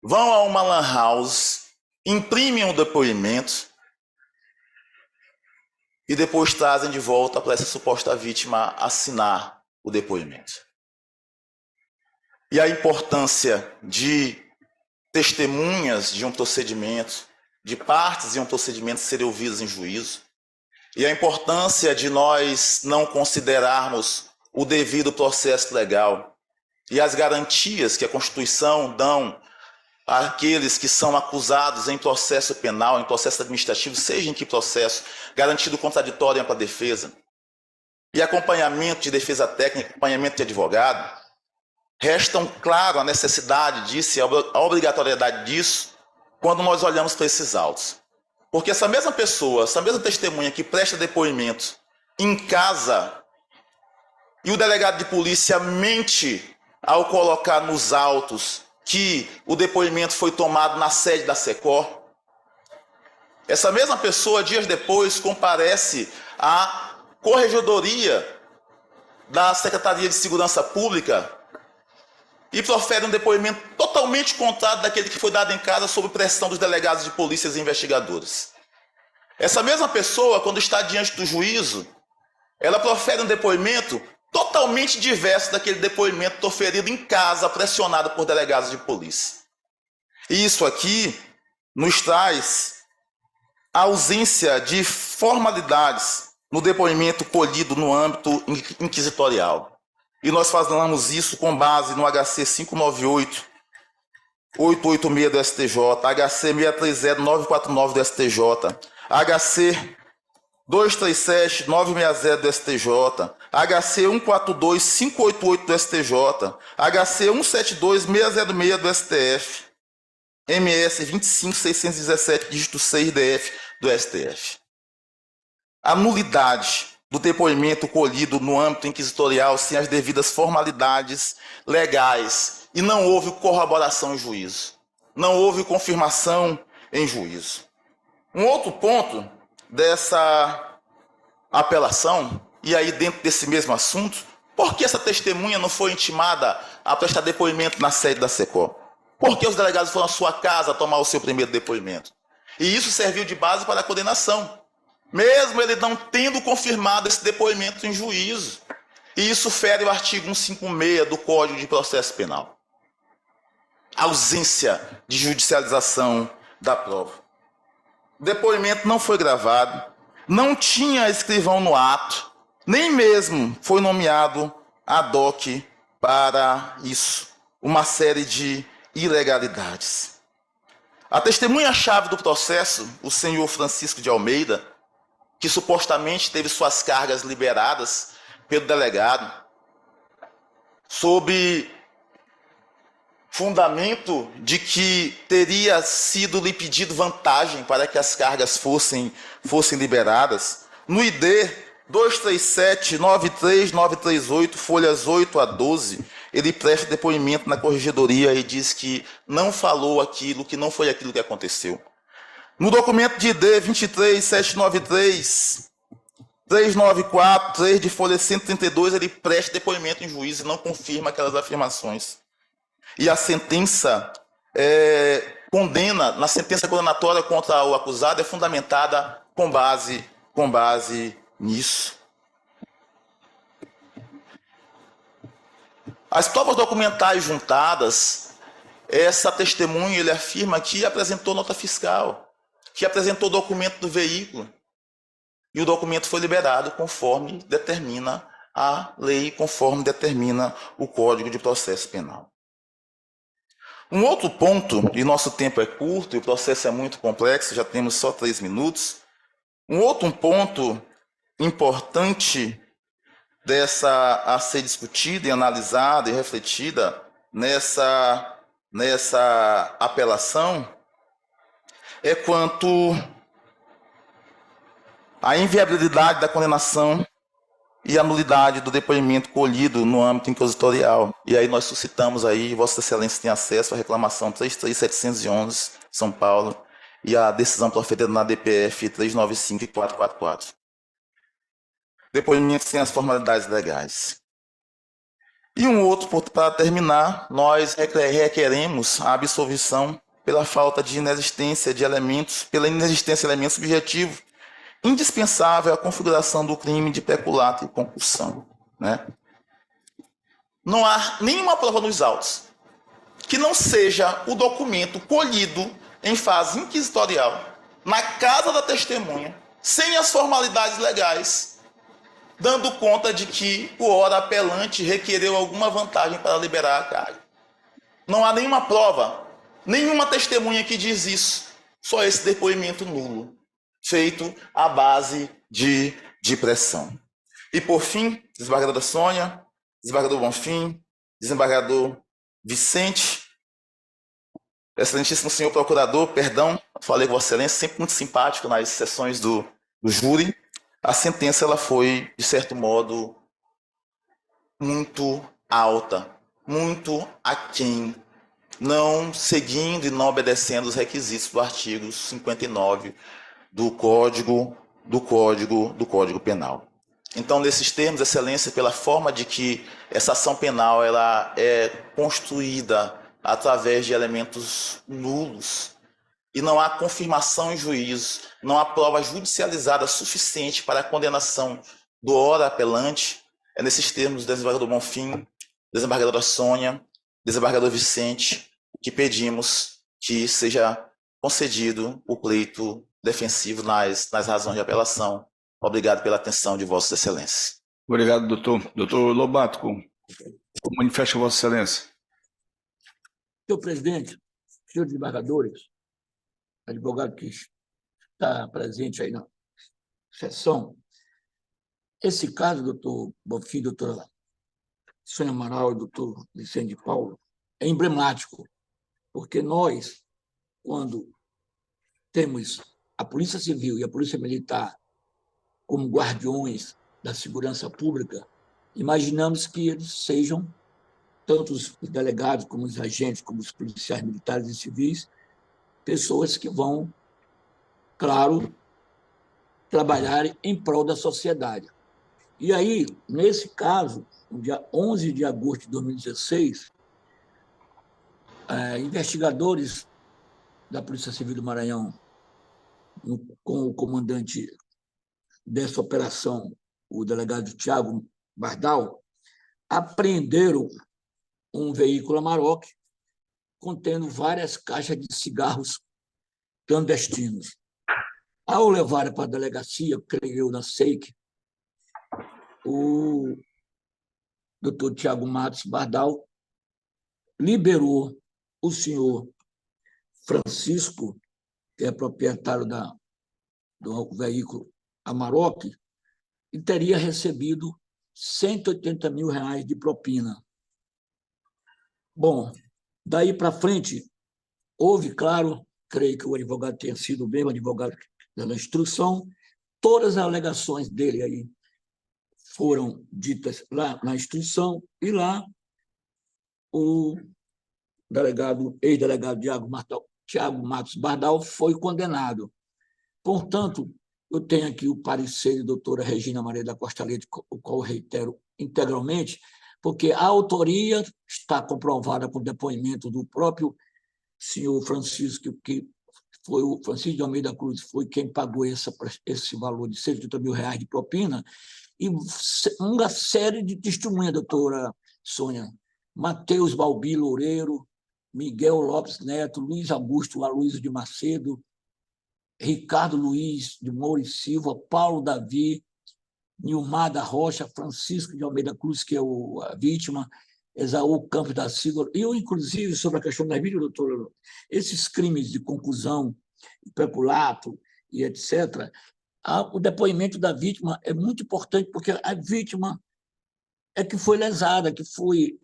vão a uma lan house, imprimem o depoimento e depois trazem de volta para essa suposta vítima assinar o depoimento. E a importância de testemunhas de um procedimento, de partes de um procedimento serem ouvidas em juízo, e a importância de nós não considerarmos o devido processo legal e as garantias que a Constituição dão àqueles que são acusados em processo penal, em processo administrativo, seja em que processo, garantido contraditório para a defesa, e acompanhamento de defesa técnica, acompanhamento de advogado, restam claro a necessidade disso e a obrigatoriedade disso quando nós olhamos para esses autos. Porque essa mesma pessoa, essa mesma testemunha que presta depoimento em casa e o delegado de polícia mente ao colocar nos autos que o depoimento foi tomado na sede da SECOR, essa mesma pessoa, dias depois, comparece à corregedoria da Secretaria de Segurança Pública e profere um depoimento totalmente contrário daquele que foi dado em casa sob pressão dos delegados de polícias e investigadores. Essa mesma pessoa, quando está diante do juízo, ela profere um depoimento totalmente diverso daquele depoimento proferido em casa, pressionado por delegados de polícia. E isso aqui nos traz a ausência de formalidades no depoimento colhido no âmbito inquisitorial. E nós falamos isso com base no HC 598-886 do STJ, HC 630-949 do STJ, HC 237-960 do STJ, HC 142-588 do STJ, HC 172-606 do STF, MS 25.617, dígito 6 DF do STF. A nulidade do depoimento colhido no âmbito inquisitorial sem as devidas formalidades legais e não houve corroboração em juízo. Não houve confirmação em juízo. Um outro ponto dessa apelação, e aí dentro desse mesmo assunto, por que essa testemunha não foi intimada a prestar depoimento na sede da SECOM? Por que os delegados foram à sua casa tomar o seu primeiro depoimento? E isso serviu de base para a condenação, mesmo ele não tendo confirmado esse depoimento em juízo. E isso fere o artigo 156 do Código de Processo Penal. A ausência de judicialização da prova. O depoimento não foi gravado, não tinha escrivão no ato, nem mesmo foi nomeado ad hoc para isso. Uma série de ilegalidades. A testemunha-chave do processo, o senhor Francisco de Almeida, que supostamente teve suas cargas liberadas pelo delegado, sob fundamento de que teria sido lhe pedido vantagem para que as cargas fossem liberadas, no ID 237-93938, folhas 8 a 12, ele presta depoimento na corregedoria e diz que não falou aquilo, que não foi aquilo que aconteceu. No documento de ID 23793-394, 3 de folha 132, ele presta depoimento em juízo e não confirma aquelas afirmações. E a sentença condena, na sentença condenatória contra o acusado, é fundamentada com base nisso. As provas documentais juntadas, essa testemunha, ele afirma que apresentou nota fiscal, que apresentou documento do veículo, e o documento foi liberado conforme determina a lei, conforme determina o Código de Processo Penal. Um outro ponto, e nosso tempo é curto, e o processo é muito complexo, já temos só 3 minutos. Um outro ponto importante a ser discutida e analisada e refletida nessa apelação é quanto à inviabilidade da condenação e a nulidade do depoimento colhido no âmbito inquisitorial. E aí nós suscitamos aí, Vossa Excelência tem acesso à reclamação 33711, São Paulo, e a decisão proferida na DPF 395 e 444. Depoimento sem as formalidades legais. E um outro, para terminar, nós requeremos a absolvição pela falta de inexistência de elementos, pela inexistência de elementos subjetivos indispensável à configuração do crime de peculato e concussão, né? Não há nenhuma prova nos autos que não seja o documento colhido em fase inquisitorial na casa da testemunha, sem as formalidades legais, dando conta de que o ora apelante requereu alguma vantagem para liberar a carga. Não há nenhuma prova, nenhuma testemunha que diz isso, só esse depoimento nulo, feito à base de pressão. E, por fim, desembargadora Sônia, desembargador Bonfim, desembargador Vicente, excelentíssimo senhor procurador, perdão, falei com Vossa Excelência, sempre muito simpático nas sessões do júri. A sentença ela foi, de certo modo, muito alta, muito aquém, não seguindo e não obedecendo os requisitos do artigo 59 do Código Penal. Então, nesses termos, Excelência, pela forma de que essa ação penal ela é construída através de elementos nulos e não há confirmação em juízo, não há prova judicializada suficiente para a condenação do ora apelante, é nesses termos, desembargador Bonfim, desembargadora Sônia, desembargador Vicente, que pedimos que seja concedido o pleito defensivo nas razões de apelação. Obrigado pela atenção de Vossa Excelência. Obrigado, doutor. Doutor Lobato, manifesta Vossa Excelência. Senhor presidente, senhores desembargadores, advogado que está presente aí na sessão, esse caso, doutor Bonfim, doutora Sônia Amaral e doutor Vicente de Paulo, é emblemático, porque nós, quando temos a Polícia Civil e a Polícia Militar como guardiões da segurança pública, imaginamos que eles sejam, tanto os delegados, como os agentes, como os policiais militares e civis, pessoas que vão, claro, trabalhar em prol da sociedade. E aí, nesse caso, no dia 11 de agosto de 2016, investigadores da Polícia Civil do Maranhão, com o comandante dessa operação, o delegado Tiago Bardal, apreenderam um veículo Amarok contendo várias caixas de cigarros clandestinos. Ao levar para a delegacia, creio eu, na SEIC, o doutor Tiago Matos Bardal liberou o senhor Francisco, que é proprietário do veículo Amarok, e teria recebido R$180 mil de propina. Bom, daí para frente, houve, claro, creio que o advogado tenha sido o mesmo advogado da instrução, todas as alegações dele aí foram ditas lá na instrução, e lá o ex-delegado Tiago Matos Bardal foi condenado. Portanto, eu tenho aqui o parecer da doutora Regina Maria da Costa Leite, o qual eu reitero integralmente, porque a autoria está comprovada com o depoimento do próprio senhor Francisco, que foi o Francisco de Almeida Cruz, foi quem pagou esse valor de R$180 mil de propina, e uma série de testemunhas, doutora Sônia. Matheus Balbi Loureiro, Miguel Lopes Neto, Luiz Augusto Aloysio de Macedo, Ricardo Luiz de Moura e Silva, Paulo Davi, Nilmar da Rocha, Francisco de Almeida Cruz, que é a vítima, Esaú Campos da Silva. Eu, inclusive, sobre a questão das vítimas, doutora, esses crimes de conclusão, peculato e etc., o depoimento da vítima é muito importante, porque a vítima é que foi lesada, que foi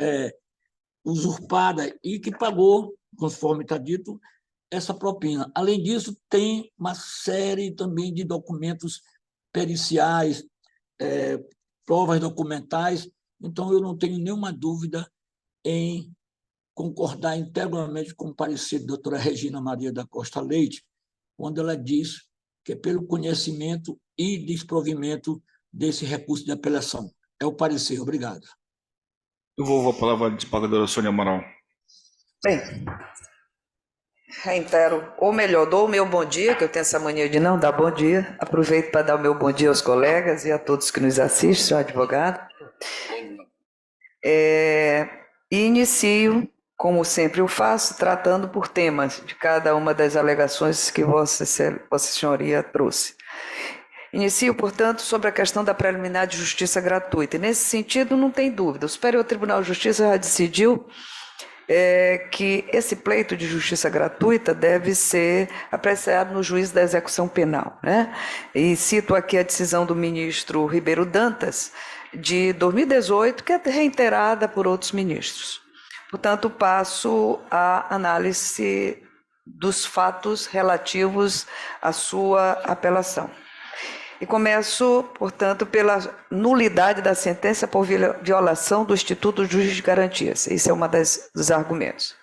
usurpada e que pagou, conforme está dito, essa propina. Além disso, tem uma série também de documentos periciais, provas documentais, então eu não tenho nenhuma dúvida em concordar integralmente com o parecer da doutora Regina Maria da Costa Leite, quando ela diz que é pelo conhecimento e desprovimento desse recurso de apelação. É o parecer. Obrigado. Eu vou a palavra à desembargadora Sônia Amaral. Bem, reitero, ou melhor, dou o meu bom dia, que eu tenho essa mania de não dar bom dia. Aproveito para dar o meu bom dia aos colegas e a todos que nos assistem, senhor advogado. E inicio, como sempre o faço, tratando por temas de cada uma das alegações que Vossa Senhoria trouxe. Inicio, portanto, sobre a questão da preliminar de justiça gratuita. E, nesse sentido, não tem dúvida. O Superior Tribunal de Justiça já decidiu que esse pleito de justiça gratuita deve ser apreciado no juízo da execução penal, né? E cito aqui a decisão do ministro Ribeiro Dantas, de 2018, que é reiterada por outros ministros. Portanto, passo à análise dos fatos relativos à sua apelação. E começo, portanto, pela nulidade da sentença por violação do Instituto do Juiz de Garantias. Esse é um dos argumentos.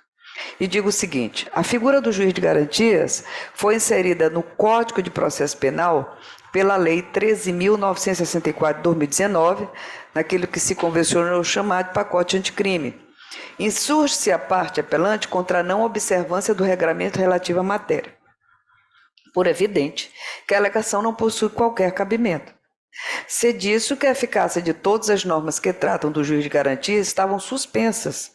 E digo o seguinte: a figura do juiz de garantias foi inserida no Código de Processo Penal pela Lei 13.964 de 2019, naquilo que se convencionou chamar de pacote anticrime. Insurge-se a parte apelante contra a não observância do regramento relativo à matéria, por evidente que a alegação não possui qualquer cabimento. Se disso que a eficácia de todas as normas que tratam do juiz de garantias estavam suspensas,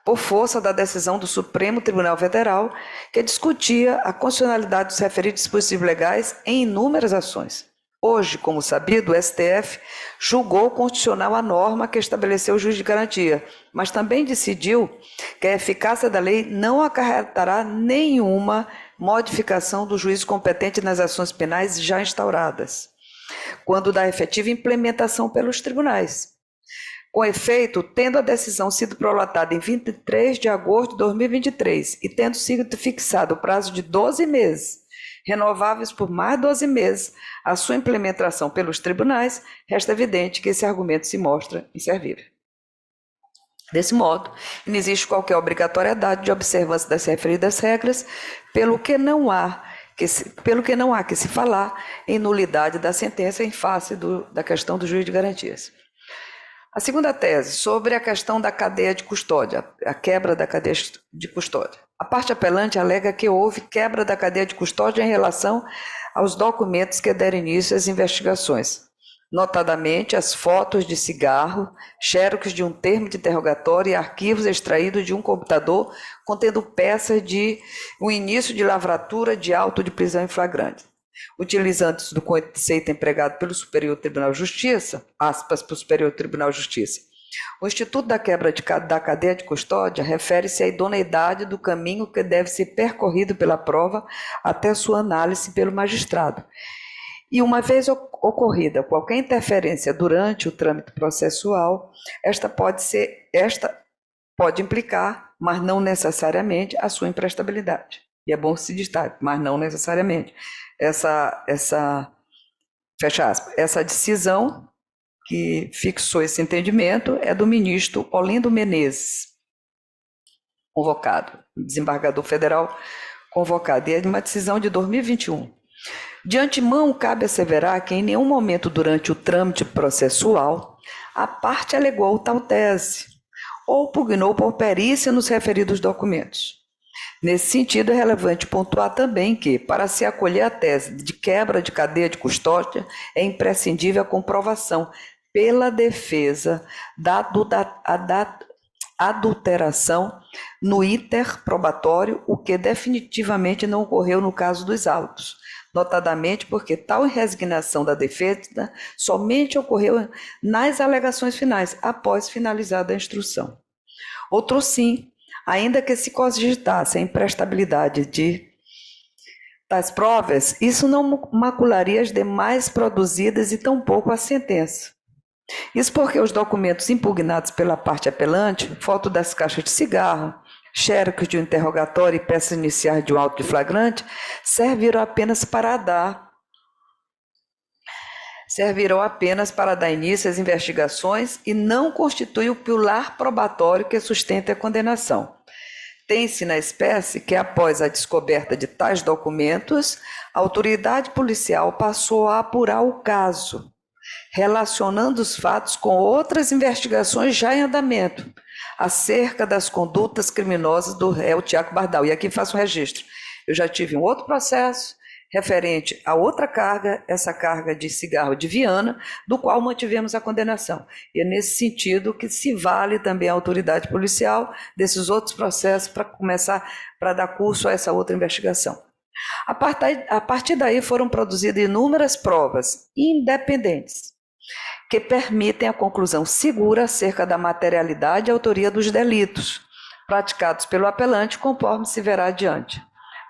por força da decisão do Supremo Tribunal Federal, que discutia a constitucionalidade dos referidos dispositivos legais em inúmeras ações. Hoje, como sabido, o STF julgou constitucional a norma que estabeleceu o juiz de garantia, mas também decidiu que a eficácia da lei não acarretará nenhuma modificação do juízo competente nas ações penais já instauradas, quando da efetiva implementação pelos tribunais. Com efeito, tendo a decisão sido prolatada em 23 de agosto de 2023 e tendo sido fixado o prazo de 12 meses, renováveis por mais 12 meses, a sua implementação pelos tribunais, resta evidente que esse argumento se mostra inservível. Desse modo, não existe qualquer obrigatoriedade de observância das referidas regras, pelo que não há que se falar em nulidade da sentença em face da questão do juiz de garantias. A segunda tese, sobre a questão da cadeia de custódia, a quebra da cadeia de custódia. A parte apelante alega que houve quebra da cadeia de custódia em relação aos documentos que deram início às investigações, notadamente as fotos de cigarro, xerox de um termo de interrogatório e arquivos extraídos de um computador contendo peças de um início de lavratura de auto de prisão em flagrante. Utilizando-se do conceito empregado pelo Superior Tribunal de Justiça, aspas para o Superior Tribunal de Justiça, o Instituto da Quebra da Cadeia de Custódia refere-se à idoneidade do caminho que deve ser percorrido pela prova até sua análise pelo magistrado. E uma vez ocorrida qualquer interferência durante o trâmite processual, esta pode implicar, mas não necessariamente, a sua imprestabilidade. E é bom se destaque, mas não necessariamente. Fecha aspas, essa decisão que fixou esse entendimento é do ministro Olindo Menezes, convocado, desembargador federal convocado, e é de uma decisão de 2021. De antemão, cabe asseverar que em nenhum momento durante o trâmite processual a parte alegou tal tese ou pugnou por perícia nos referidos documentos. Nesse sentido, é relevante pontuar também que, para se acolher a tese de quebra de cadeia de custódia, é imprescindível a comprovação pela defesa da adulteração no iter probatório, o que definitivamente não ocorreu no caso dos autos, notadamente porque tal resignação da defesa somente ocorreu nas alegações finais, após finalizada a instrução. Outro sim, ainda que se cogitasse a imprestabilidade de tais provas, isso não macularia as demais produzidas e tampouco a sentença. Isso porque os documentos impugnados pela parte apelante, foto das caixas de cigarro, xerox de um interrogatório e peças iniciais de um auto de flagrante, servirão apenas para dar início às investigações e não constituem o pilar probatório que sustenta a condenação. Tem-se na espécie que, após a descoberta de tais documentos, a autoridade policial passou a apurar o caso, relacionando os fatos com outras investigações já em andamento, acerca das condutas criminosas do réu Tiago Bardal. E aqui faço um registro. Eu já tive um outro processo referente a outra carga, essa carga de cigarro de Viana, do qual mantivemos a condenação. E é nesse sentido que se vale também a autoridade policial desses outros processos para dar curso a essa outra investigação. A partir daí foram produzidas inúmeras provas independentes que permitem a conclusão segura acerca da materialidade e autoria dos delitos praticados pelo apelante, conforme se verá adiante.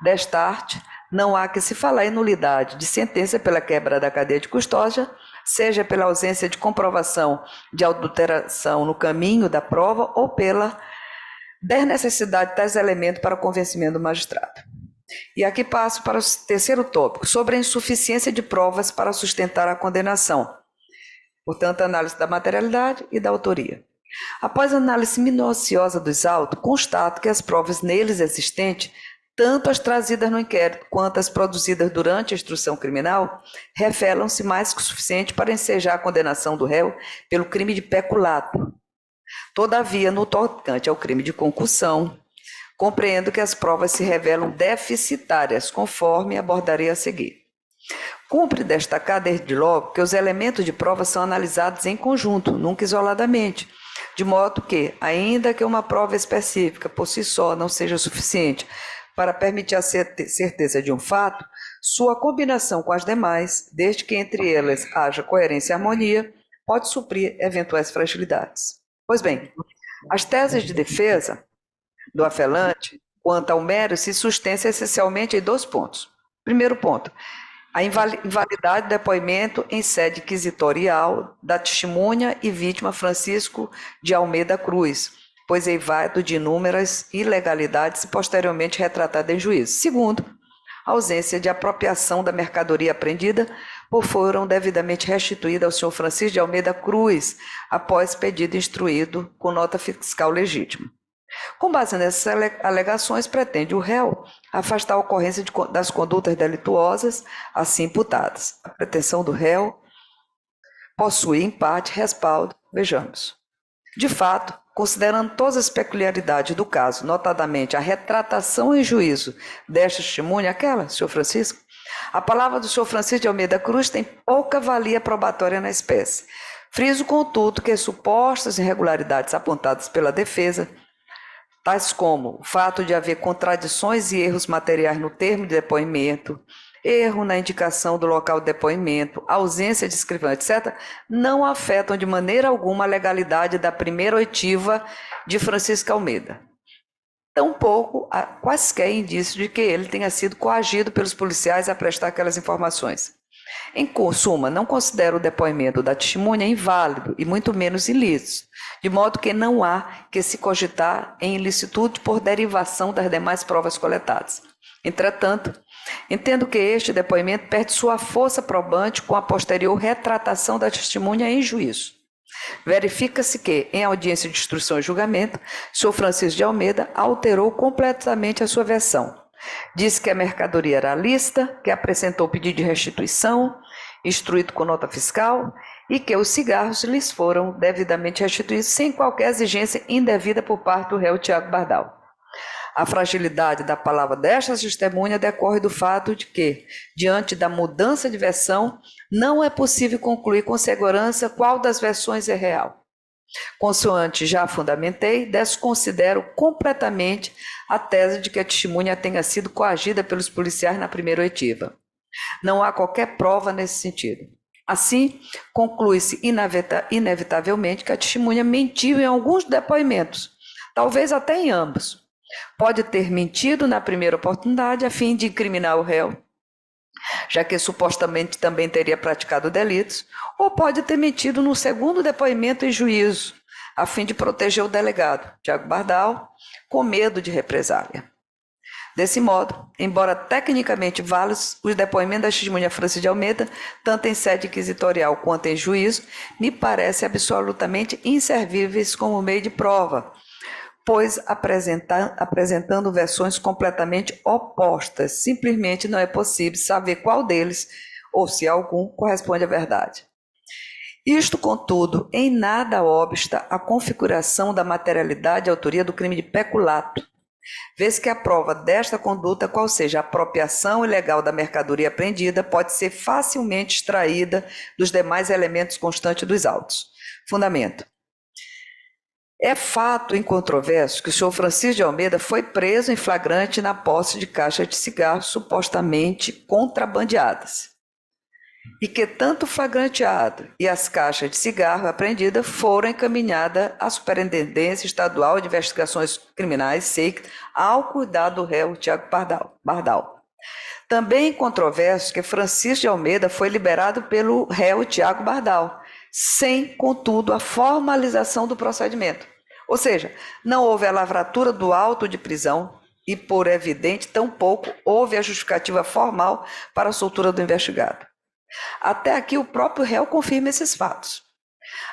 Desta arte, não há que se falar em nulidade de sentença pela quebra da cadeia de custódia, seja pela ausência de comprovação de adulteração no caminho da prova ou pela desnecessidade de tais elementos para o convencimento do magistrado. E aqui passo para o terceiro tópico, sobre a insuficiência de provas para sustentar a condenação. Portanto, análise da materialidade e da autoria. Após análise minuciosa dos autos, constato que as provas neles existentes, tanto as trazidas no inquérito quanto as produzidas durante a instrução criminal, revelam-se mais que o suficiente para ensejar a condenação do réu pelo crime de peculato. Todavia, no tocante ao crime de concussão, compreendo que as provas se revelam deficitárias, conforme abordarei a seguir. Cumpre destacar desde logo que os elementos de prova são analisados em conjunto, nunca isoladamente, de modo que, ainda que uma prova específica por si só não seja suficiente para permitir a certeza de um fato, sua combinação com as demais, desde que entre elas haja coerência e harmonia, pode suprir eventuais fragilidades. Pois bem, as teses de defesa do afelante quanto ao mérito se sustentam essencialmente em 2 pontos. Primeiro ponto, a invalidade do depoimento em sede inquisitorial da testemunha e vítima Francisco de Almeida Cruz, pois eivado de inúmeras ilegalidades e posteriormente retratado em juízo. Segundo, a ausência de apropriação da mercadoria apreendida por foram devidamente restituída ao senhor Francisco de Almeida Cruz, após pedido instruído com nota fiscal legítima. Com base nessas alegações, pretende o réu afastar a ocorrência das condutas delituosas assim imputadas. A pretensão do réu possui, em parte, respaldo. Vejamos. De fato, considerando todas as peculiaridades do caso, notadamente a retratação em juízo desta testemunha, aquela, senhor Francisco, a palavra do senhor Francisco de Almeida Cruz tem pouca valia probatória na espécie. Friso, contudo, que as supostas irregularidades apontadas pela defesa, tais como o fato de haver contradições e erros materiais no termo de depoimento, erro na indicação do local de depoimento, ausência de escrivão, etc., não afetam de maneira alguma a legalidade da primeira oitiva de Francisco Almeida. Tampouco há quaisquer indícios de que ele tenha sido coagido pelos policiais a prestar aquelas informações. Em suma, não considero o depoimento da testemunha inválido e muito menos ilícito, de modo que não há que se cogitar em ilicitude por derivação das demais provas coletadas. Entretanto, entendo que este depoimento perde sua força probante com a posterior retratação da testemunha em juízo. Verifica-se que, em audiência de instrução e julgamento, o senhor Francisco de Almeida alterou completamente a sua versão. Disse que a mercadoria era lícita, que apresentou pedido de restituição, instruído com nota fiscal, e que os cigarros lhes foram devidamente restituídos sem qualquer exigência indevida por parte do réu Tiago Bardal. A fragilidade da palavra desta testemunha decorre do fato de que, diante da mudança de versão, não é possível concluir com segurança qual das versões é real. Consoante já fundamentei, desconsidero completamente a tese de que a testemunha tenha sido coagida pelos policiais na primeira oitiva. Não há qualquer prova nesse sentido. Assim, conclui-se inevitavelmente que a testemunha mentiu em alguns depoimentos, talvez até em ambos. Pode ter mentido na primeira oportunidade a fim de incriminar o réu, já que supostamente também teria praticado delitos, ou pode ter mentido no segundo depoimento em juízo, a fim de proteger o delegado, Tiago Bardal, com medo de represália. Desse modo, embora tecnicamente válidos, os depoimentos da testemunha Francisco de Almeida, tanto em sede inquisitorial quanto em juízo, me parecem absolutamente inservíveis como meio de prova, pois apresentando versões completamente opostas, simplesmente não é possível saber qual deles, ou se algum, corresponde à verdade. Isto, contudo, em nada obsta a configuração da materialidade e autoria do crime de peculato, vez que a prova desta conduta, qual seja a apropriação ilegal da mercadoria apreendida, pode ser facilmente extraída dos demais elementos constantes dos autos. Fundamento. É fato incontroverso que o senhor Francisco de Almeida foi preso em flagrante na posse de caixas de cigarros supostamente contrabandeadas, e que tanto o flagranteado e as caixas de cigarro apreendidas foram encaminhadas à Superintendência Estadual de Investigações Criminais, SEIC, ao cuidado do réu Tiago Bardal. Também incontroverso que Francisco de Almeida foi liberado pelo réu Tiago Bardal, sem, contudo, a formalização do procedimento. Ou seja, não houve a lavratura do auto de prisão e, por evidente, tampouco houve a justificativa formal para a soltura do investigado. Até aqui, o próprio réu confirma esses fatos.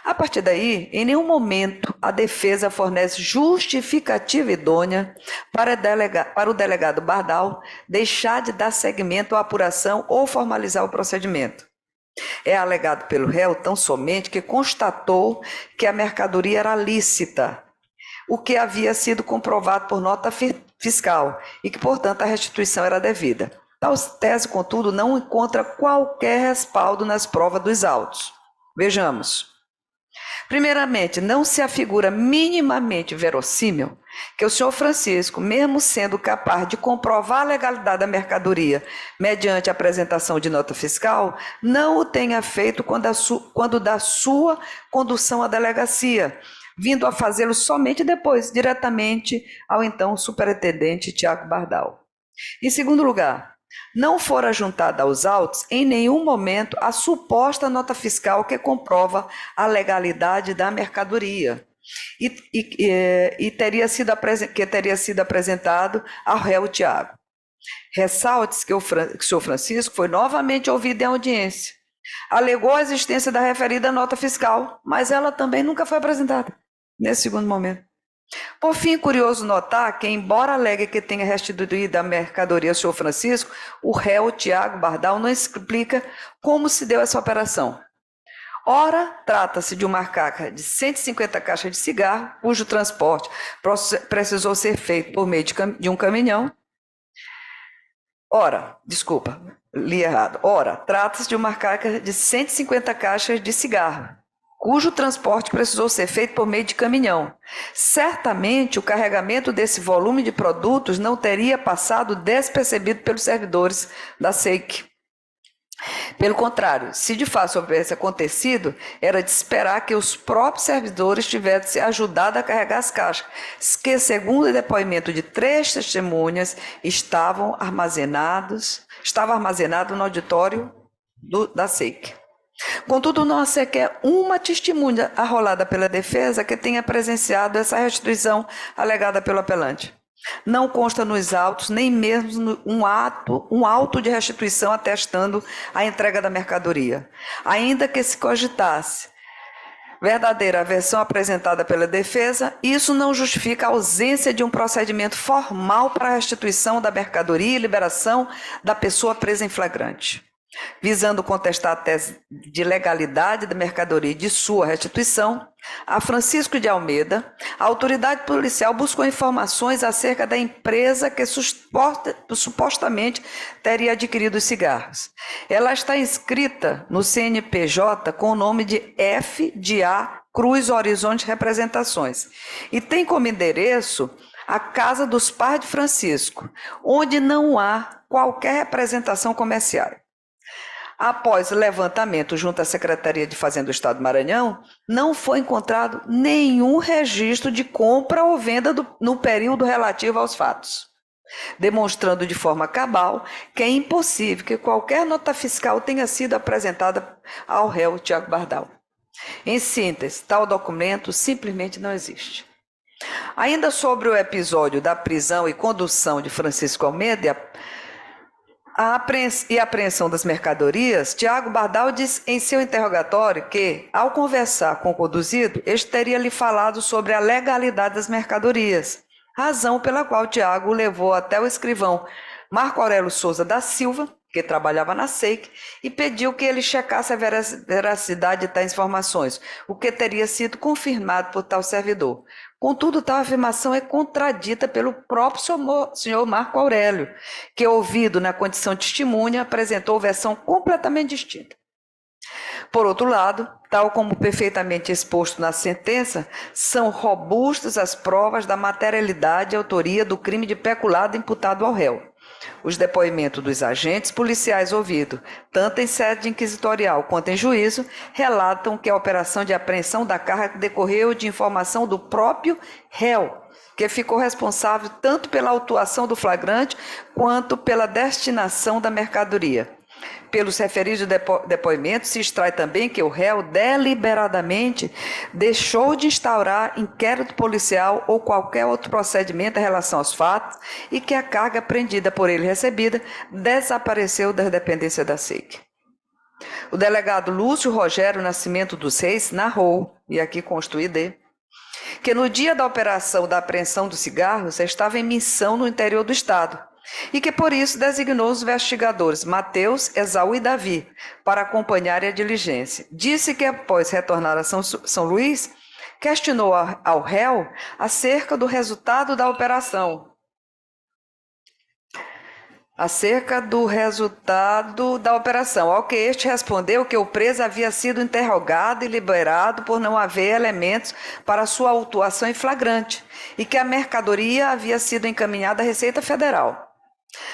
A partir daí, em nenhum momento a defesa fornece justificativa idônea para o delegado Bardal deixar de dar seguimento à apuração ou formalizar o procedimento. É alegado pelo réu tão somente que constatou que a mercadoria era lícita, o que havia sido comprovado por nota fiscal e que, portanto, a restituição era devida. Tal tese, contudo, não encontra qualquer respaldo nas provas dos autos. Vejamos. Primeiramente, não se afigura minimamente verossímil que o senhor Francisco, mesmo sendo capaz de comprovar a legalidade da mercadoria mediante a apresentação de nota fiscal, não o tenha feito quando da sua condução à delegacia, vindo a fazê-lo somente depois, diretamente ao então superintendente Tiago Bardal. Em segundo lugar, não fora juntada aos autos em nenhum momento a suposta nota fiscal que comprova a legalidade da mercadoria e teria sido apresentado ao réu Tiago. Ressalte-se que o senhor Francisco foi novamente ouvido em audiência. Alegou a existência da referida nota fiscal, mas ela também nunca foi apresentada nesse segundo momento. Por fim, curioso notar que, embora alegue que tenha restituído a mercadoria ao senhor Francisco, o réu Tiago Bardal não explica como se deu essa operação. Ora, trata-se de uma carga de 150 caixas de cigarro, cujo transporte precisou ser feito por meio de um caminhão. Ora, desculpa, li errado. Ora, trata-se de uma carga de 150 caixas de cigarro, cujo transporte precisou ser feito por meio de caminhão. Certamente, o carregamento desse volume de produtos não teria passado despercebido pelos servidores da SEIC. Pelo contrário, se de fato houvesse acontecido, era de esperar que os próprios servidores tivessem ajudado a carregar as caixas, que, segundo o depoimento de 3 testemunhas, estava armazenado no auditório da SEIC. Contudo, não há sequer uma testemunha arrolada pela defesa que tenha presenciado essa restituição alegada pelo apelante. Não consta nos autos nem mesmo um auto de restituição atestando a entrega da mercadoria. Ainda que se cogitasse verdadeira a versão apresentada pela defesa, isso não justifica a ausência de um procedimento formal para a restituição da mercadoria e liberação da pessoa presa em flagrante. Visando contestar a tese de legalidade da mercadoria e de sua restituição, a Francisco de Almeida, a autoridade policial buscou informações acerca da empresa que supostamente teria adquirido os cigarros. Ela está inscrita no CNPJ com o nome de FDA Cruz Horizonte Representações e tem como endereço a Casa dos Pais de Francisco, onde não há qualquer representação comercial. Após o levantamento junto à Secretaria de Fazenda do Estado do Maranhão, não foi encontrado nenhum registro de compra ou venda no período relativo aos fatos, demonstrando de forma cabal que é impossível que qualquer nota fiscal tenha sido apresentada ao réu Tiago Bardal. Em síntese, tal documento simplesmente não existe. Ainda sobre o episódio da prisão e condução de Francisco Almeida e a apreensão das mercadorias, Tiago Bardal diz em seu interrogatório que, ao conversar com o conduzido, este teria lhe falado sobre a legalidade das mercadorias, razão pela qual Tiago o levou até o escrivão Marco Aurélio Souza da Silva, que trabalhava na SEIC, e pediu que ele checasse a veracidade de tais informações, o que teria sido confirmado por tal servidor. Contudo, tal afirmação é contradita pelo próprio senhor Marco Aurélio, que, ouvido na condição de testemunha, apresentou versão completamente distinta. Por outro lado, tal como perfeitamente exposto na sentença, são robustas as provas da materialidade e autoria do crime de peculado imputado ao réu. Os depoimentos dos agentes policiais ouvidos, tanto em sede inquisitorial quanto em juízo, relatam que a operação de apreensão da carga decorreu de informação do próprio réu, que ficou responsável tanto pela autuação do flagrante quanto pela destinação da mercadoria. Pelos referidos depoimentos, se extrai também que o réu deliberadamente deixou de instaurar inquérito policial ou qualquer outro procedimento em relação aos fatos e que a carga apreendida por ele recebida desapareceu das dependências da SEIC. O delegado Lúcio Rogério Nascimento dos Reis narrou, e aqui consta o ID, que no dia da operação da apreensão dos cigarros estava em missão no interior do estado, e que por isso designou os investigadores Mateus, Esaú e Davi para acompanharem a diligência. Disse que após retornar a São Luís, questionou ao réu acerca do resultado da operação. acerca do resultado da operação, ao que este respondeu que o preso havia sido interrogado e liberado por não haver elementos para sua autuação em flagrante e que a mercadoria havia sido encaminhada à Receita Federal.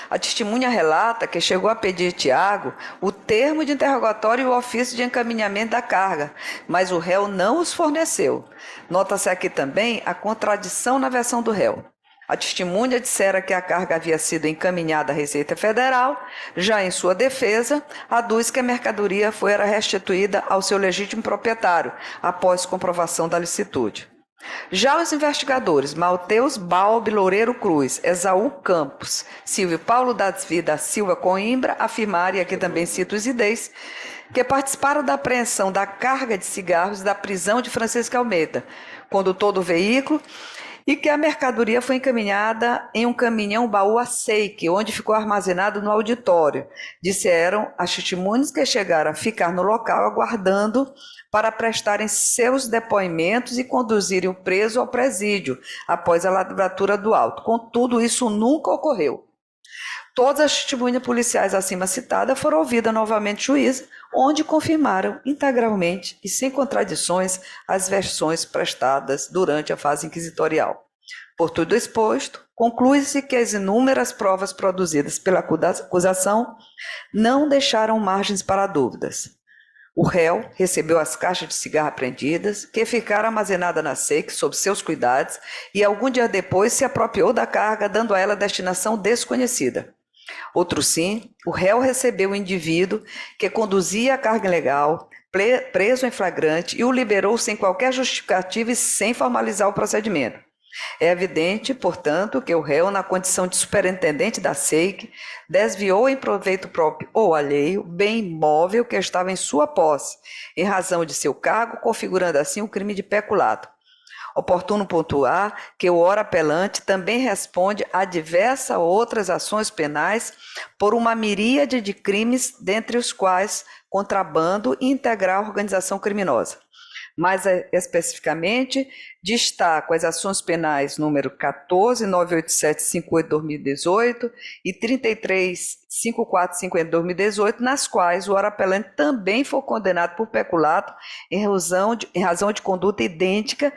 A testemunha relata que chegou a pedir Tiago o termo de interrogatório e o ofício de encaminhamento da carga, mas o réu não os forneceu. Nota-se aqui também a contradição na versão do réu. A testemunha dissera que a carga havia sido encaminhada à Receita Federal, já em sua defesa, aduz que a mercadoria fora restituída ao seu legítimo proprietário, após comprovação da licitude. Já os investigadores Malteus Balbi Loureiro Cruz, Esaú Campos, Silvio Paulo da Silva Coimbra afirmaram, e aqui também cito os ideias, que participaram da apreensão da carga de cigarros e da prisão de Francisco Almeida, condutor do veículo, e que a mercadoria foi encaminhada em um caminhão baú a Seik, onde ficou armazenado no auditório. Disseram as testemunhas que chegaram a ficar no local aguardando para prestarem seus depoimentos e conduzirem o preso ao presídio após a lavratura do auto. Contudo, isso nunca ocorreu. Todas as testemunhas policiais acima citadas foram ouvidas novamente juíza, onde confirmaram integralmente e sem contradições as versões prestadas durante a fase inquisitorial. Por tudo exposto, conclui-se que as inúmeras provas produzidas pela acusação não deixaram margens para dúvidas. O réu recebeu as caixas de cigarro apreendidas, que ficaram armazenadas na SEC sob seus cuidados, e algum dia depois se apropriou da carga, dando a ela destinação desconhecida. Outro sim, o réu recebeu o indivíduo que conduzia a carga ilegal, preso em flagrante, e o liberou sem qualquer justificativa e sem formalizar o procedimento. É evidente, portanto, que o réu, na condição de superintendente da SEIC, desviou em proveito próprio ou alheio bem imóvel que estava em sua posse, em razão de seu cargo, configurando assim o crime de peculato. Oportuno pontuar que o ora apelante também responde a diversas outras ações penais por uma miríade de crimes, dentre os quais contrabando e integrar organização criminosa. Mais especificamente, destaco as ações penais número 14.98758-2018 e 33.5450-2018, nas quais o ora apelante também foi condenado por peculato em razão de conduta idêntica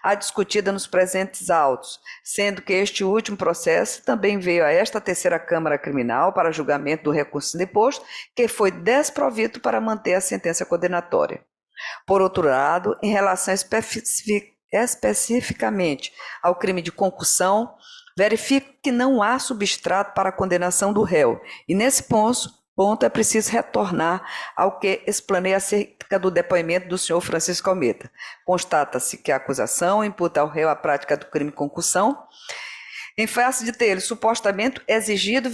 a discutida nos presentes autos, sendo que este último processo também veio a esta terceira Câmara Criminal para julgamento do recurso deposto, que foi desprovido para manter a sentença condenatória. Por outro lado, em relação especificamente ao crime de concussão, verifico que não há substrato para a condenação do réu, e nesse ponto é preciso retornar ao que explanei acerca do depoimento do senhor Francisco Almeida. Constata-se que a acusação imputa ao réu a prática do crime de concussão, em face de ter supostamente exigido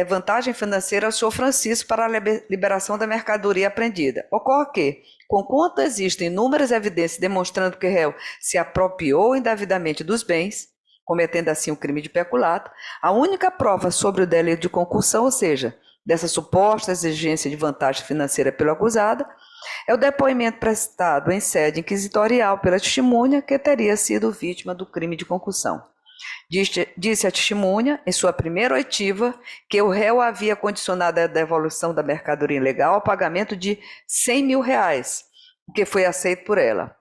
vantagem financeira ao senhor Francisco para a liberação da mercadoria apreendida. Ocorre que, conquanto existem inúmeras evidências demonstrando que o réu se apropriou indevidamente dos bens, cometendo assim o crime de peculato, a única prova sobre o delito de concussão, ou seja, dessa suposta exigência de vantagem financeira pelo acusado, é o depoimento prestado em sede inquisitorial pela testemunha que teria sido vítima do crime de concussão. Disse a testemunha, em sua primeira oitiva, que o réu havia condicionado a devolução da mercadoria ilegal ao pagamento de R$100 mil, o que foi aceito por ela.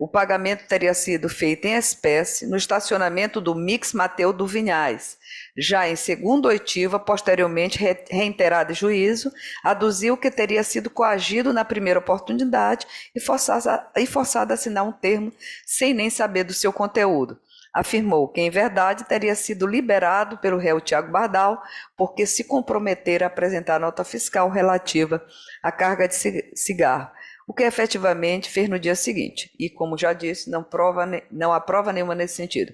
O pagamento teria sido feito em espécie no estacionamento do Mix Mateu do Vinhais. Já em segunda oitiva, posteriormente reiterado em juízo, aduziu que teria sido coagido na primeira oportunidade e forçado a assinar um termo sem nem saber do seu conteúdo. Afirmou que, em verdade, teria sido liberado pelo réu Tiago Bardal porque se comprometer a apresentar nota fiscal relativa à carga de cigarro, o que efetivamente fez no dia seguinte, e, como já disse, não há prova nenhuma nesse sentido.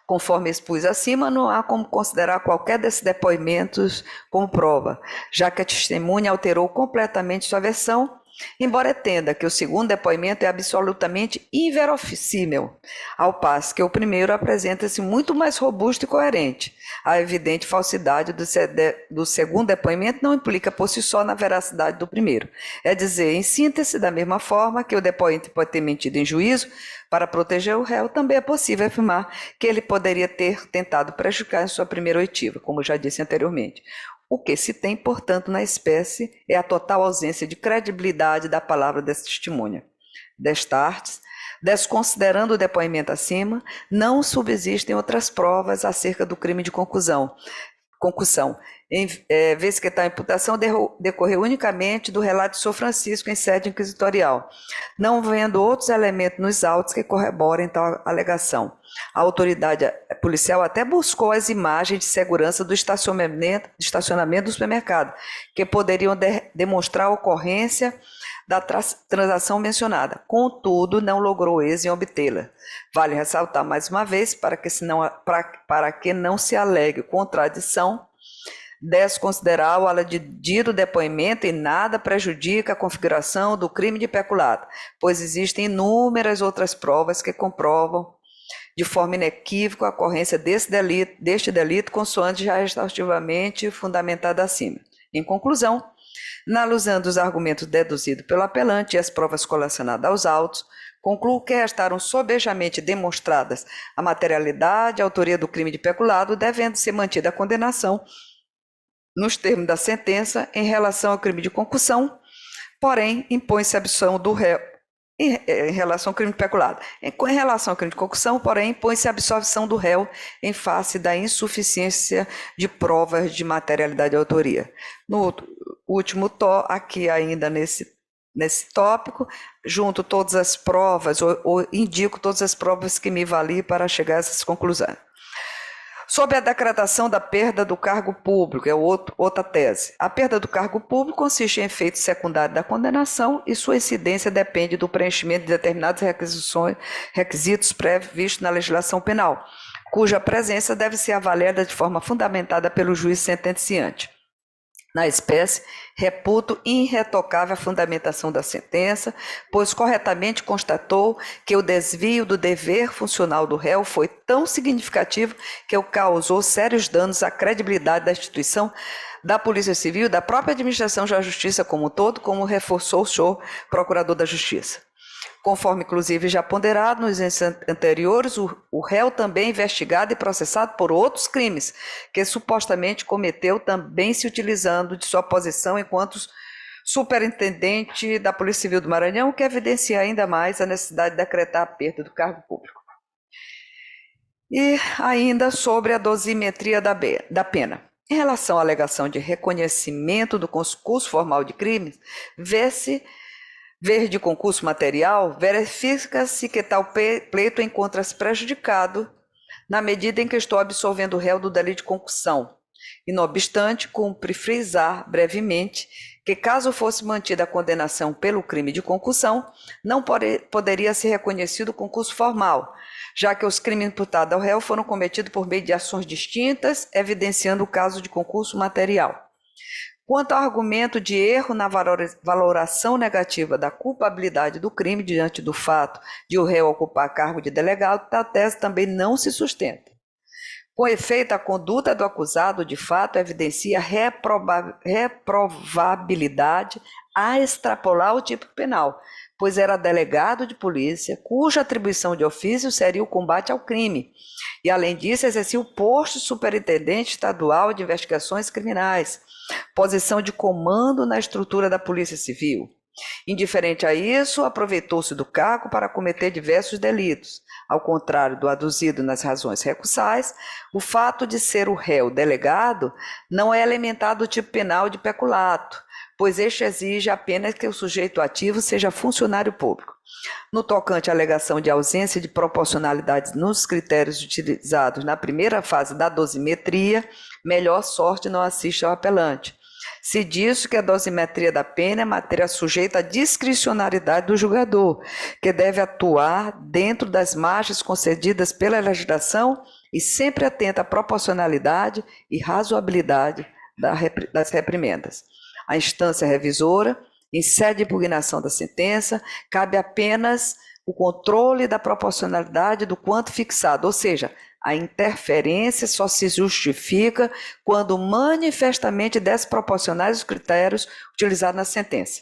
Conforme expus acima, não há como considerar qualquer desses depoimentos como prova, já que a testemunha alterou completamente sua versão embora entenda que o segundo depoimento é absolutamente inverossímil, ao passo que o primeiro apresenta-se muito mais robusto e coerente. A evidente falsidade do segundo depoimento não implica por si só na veracidade do primeiro. É dizer, em síntese, da mesma forma que o depoente pode ter mentido em juízo para proteger o réu, também é possível afirmar que ele poderia ter tentado prejudicar em sua primeira oitiva, como já disse anteriormente. O que se tem, portanto, na espécie é a total ausência de credibilidade da palavra dessa testemunha. Destartes, desconsiderando o depoimento acima, não subsistem outras provas acerca do crime de concussão, vez que tal imputação decorreu unicamente do relato de São Francisco em sede inquisitorial, não havendo outros elementos nos autos que corroborem tal alegação. A autoridade policial até buscou as imagens de segurança do estacionamento do supermercado, que poderiam demonstrar a ocorrência da transação mencionada. Contudo, não logrou êxito em obtê-la. Vale ressaltar mais uma vez, para que não se alegue contradição, desconsiderar o aledido depoimento em nada prejudica a configuração do crime de peculato, pois existem inúmeras outras provas que comprovam de forma inequívoca a ocorrência deste delito, consoante já exaustivamente fundamentada acima. Em conclusão, analisando os argumentos deduzidos pelo apelante e as provas colecionadas aos autos, concluo que restaram sobejamente demonstradas a materialidade e a autoria do crime de peculato, devendo ser mantida a condenação nos termos da sentença em relação ao crime de concussão, porém impõe-se a absolvição do réu em relação ao crime de peculato. Em relação ao crime de concussão, porém, impõe-se a absolvição do réu em face da insuficiência de provas de materialidade e autoria. No último aqui ainda nesse tópico, junto todas as provas, ou indico todas as provas que me valem para chegar a essas conclusões. Sobre a decretação da perda do cargo público, é outra tese. A perda do cargo público consiste em efeito secundário da condenação e sua incidência depende do preenchimento de determinados requisitos previstos na legislação penal, cuja presença deve ser avaliada de forma fundamentada pelo juiz sentenciante. Na espécie, reputo irretocável a fundamentação da sentença, pois corretamente constatou que o desvio do dever funcional do réu foi tão significativo que causou sérios danos à credibilidade da instituição, da Polícia Civil e da própria administração da Justiça como um todo, como reforçou o senhor Procurador da Justiça. Conforme, inclusive, já ponderado nos entes anteriores, o réu também investigado e processado por outros crimes que supostamente cometeu, também se utilizando de sua posição enquanto superintendente da Polícia Civil do Maranhão, que evidencia ainda mais a necessidade de decretar a perda do cargo público. E ainda sobre a dosimetria da pena. Em relação à alegação de reconhecimento do concurso formal de crimes, ver de concurso material, verifica-se que tal pleito encontra-se prejudicado na medida em que estou absolvendo o réu do delito de concussão. E, não obstante, cumpre frisar brevemente que, caso fosse mantida a condenação pelo crime de concussão, não poderia ser reconhecido o concurso formal, já que os crimes imputados ao réu foram cometidos por meio de ações distintas, evidenciando o caso de concurso material. Quanto ao argumento de erro na valoração negativa da culpabilidade do crime diante do fato de o réu ocupar cargo de delegado, tal tese também não se sustenta. Com efeito, a conduta do acusado, de fato, evidencia reprovabilidade a extrapolar o tipo penal, pois era delegado de polícia, cuja atribuição de ofício seria o combate ao crime, e, além disso, exercia o posto de superintendente estadual de investigações criminais, posição de comando na estrutura da Polícia Civil. Indiferente a isso, aproveitou-se do cargo para cometer diversos delitos. Ao contrário do aduzido nas razões recursais, o fato de ser o réu delegado não é elementar do tipo penal de peculato, pois este exige apenas que o sujeito ativo seja funcionário público. No tocante à alegação de ausência de proporcionalidade nos critérios utilizados na primeira fase da dosimetria, melhor sorte não assiste ao apelante. Se diz que a dosimetria da pena é matéria sujeita à discricionariedade do julgador, que deve atuar dentro das margens concedidas pela legislação e sempre atenta à proporcionalidade e razoabilidade das reprimendas. A instância revisora, Em sede de impugnação da sentença, cabe apenas o controle da proporcionalidade do quanto fixado, ou seja, a interferência só se justifica quando manifestamente desproporcionais os critérios utilizados na sentença.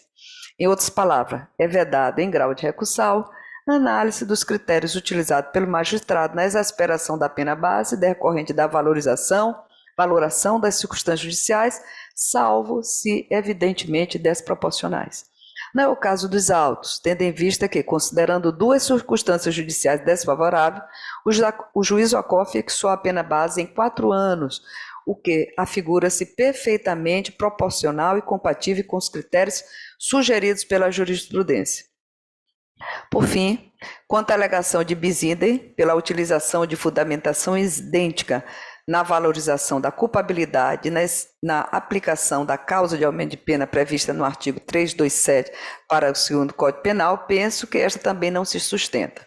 Em outras palavras, é vedado em grau de recursal a análise dos critérios utilizados pelo magistrado na exasperação da pena base decorrente da valoração das circunstâncias judiciais, salvo se evidentemente desproporcionais. Não é o caso dos autos, tendo em vista que, considerando duas circunstâncias judiciais desfavoráveis, o juiz Ocó fixou a pena base em 4 anos, o que afigura-se perfeitamente proporcional e compatível com os critérios sugeridos pela jurisprudência. Por fim, quanto à alegação de bis idem, pela utilização de fundamentação idêntica na valorização da culpabilidade na aplicação da causa de aumento de pena prevista no artigo 327, parágrafo 2º do Código Penal, penso que esta também não se sustenta.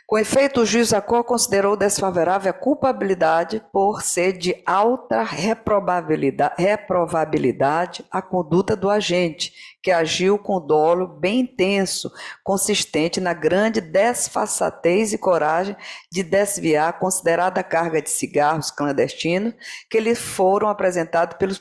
Com efeito, o juiz Ocó considerou desfavorável a culpabilidade por ser de alta reprovabilidade a conduta do agente, que agiu com dolo bem intenso, consistente na grande desfaçatez e coragem de desviar a considerada carga de cigarros clandestinos que lhe foram apresentados pelos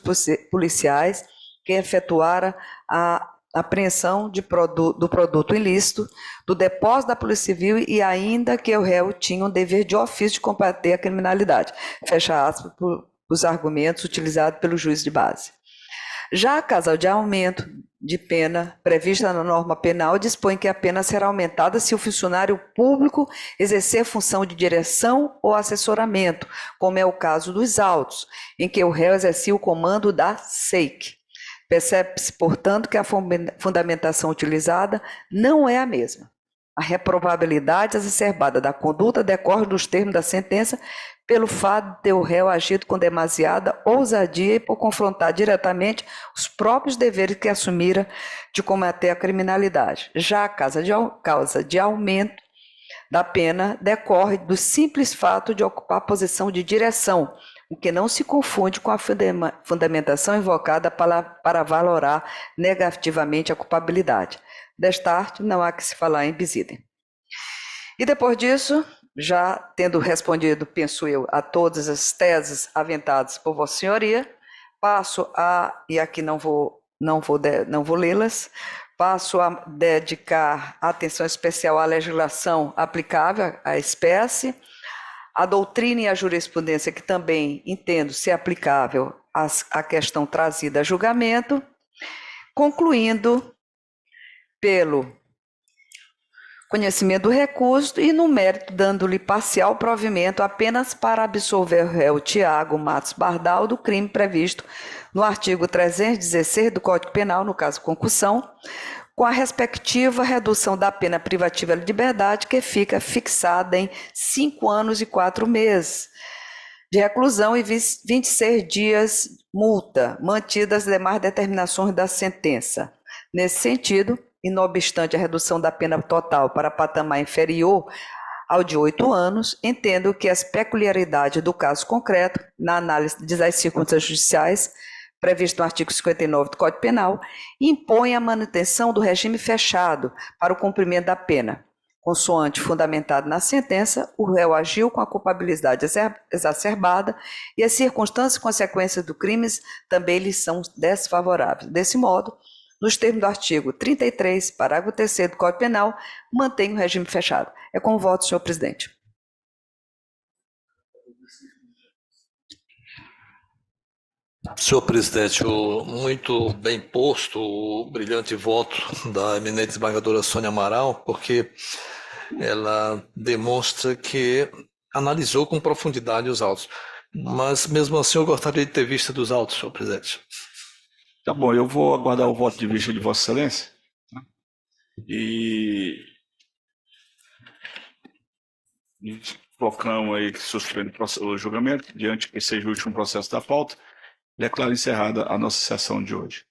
policiais que efetuaram a apreensão do produto ilícito, do depósito da Polícia Civil e ainda que o réu tinha um dever de ofício de combater a criminalidade. Fecha aspas por os argumentos utilizados pelo juiz de base. Já a causa de aumento de pena prevista na norma penal dispõe que a pena será aumentada se o funcionário público exercer função de direção ou assessoramento, como é o caso dos autos, em que o réu exercia o comando da SEIC. Percebe-se, portanto, que a fundamentação utilizada não é a mesma. A reprovabilidade exacerbada da conduta decorre dos termos da sentença pelo fato de o réu agido com demasiada ousadia e por confrontar diretamente os próprios deveres que assumira de combater a criminalidade. Já a causa de aumento da pena decorre do simples fato de ocupar posição de direção, o que não se confunde com a fundamentação invocada para valorar negativamente a culpabilidade. Destarte, não há que se falar em bis idem. E depois disso, já tendo respondido, penso eu, a todas as teses aventadas por Vossa Senhoria, passo a, e aqui não vou lê-las, passo a dedicar atenção especial à legislação aplicável à espécie, a doutrina e a jurisprudência, que também entendo ser aplicável à questão trazida a julgamento, concluindo pelo conhecimento do recurso e, no mérito, dando-lhe parcial provimento apenas para absolver o réu Tiago Matos Bardal do crime previsto no artigo 316 do Código Penal, no caso concussão, com a respectiva redução da pena privativa de liberdade, que fica fixada em 5 anos e 4 meses de reclusão e 26 dias multa, mantidas as demais determinações da sentença. Nesse sentido, e não obstante a redução da pena total para patamar inferior ao de 8 anos, entendo que as peculiaridades do caso concreto, na análise das circunstâncias judiciais, previsto no artigo 59 do Código Penal, impõe a manutenção do regime fechado para o cumprimento da pena. Consoante fundamentado na sentença, o réu agiu com a culpabilidade exacerbada e as circunstâncias e consequências do crime também lhe são desfavoráveis. Desse modo, nos termos do artigo 33, parágrafo 3º do Código Penal, mantém o regime fechado. É com o voto, senhor presidente. Senhor presidente, muito bem posto o brilhante voto da eminente desembargadora Sônia Amaral, porque ela demonstra que analisou com profundidade os autos. Mas, mesmo assim, eu gostaria de ter vista dos autos, senhor presidente. Tá bom, eu vou aguardar o voto de vista de Vossa Excelência. E proclamo aí que suspende o julgamento, diante que seja o último processo da pauta. Declaro encerrada a nossa sessão de hoje.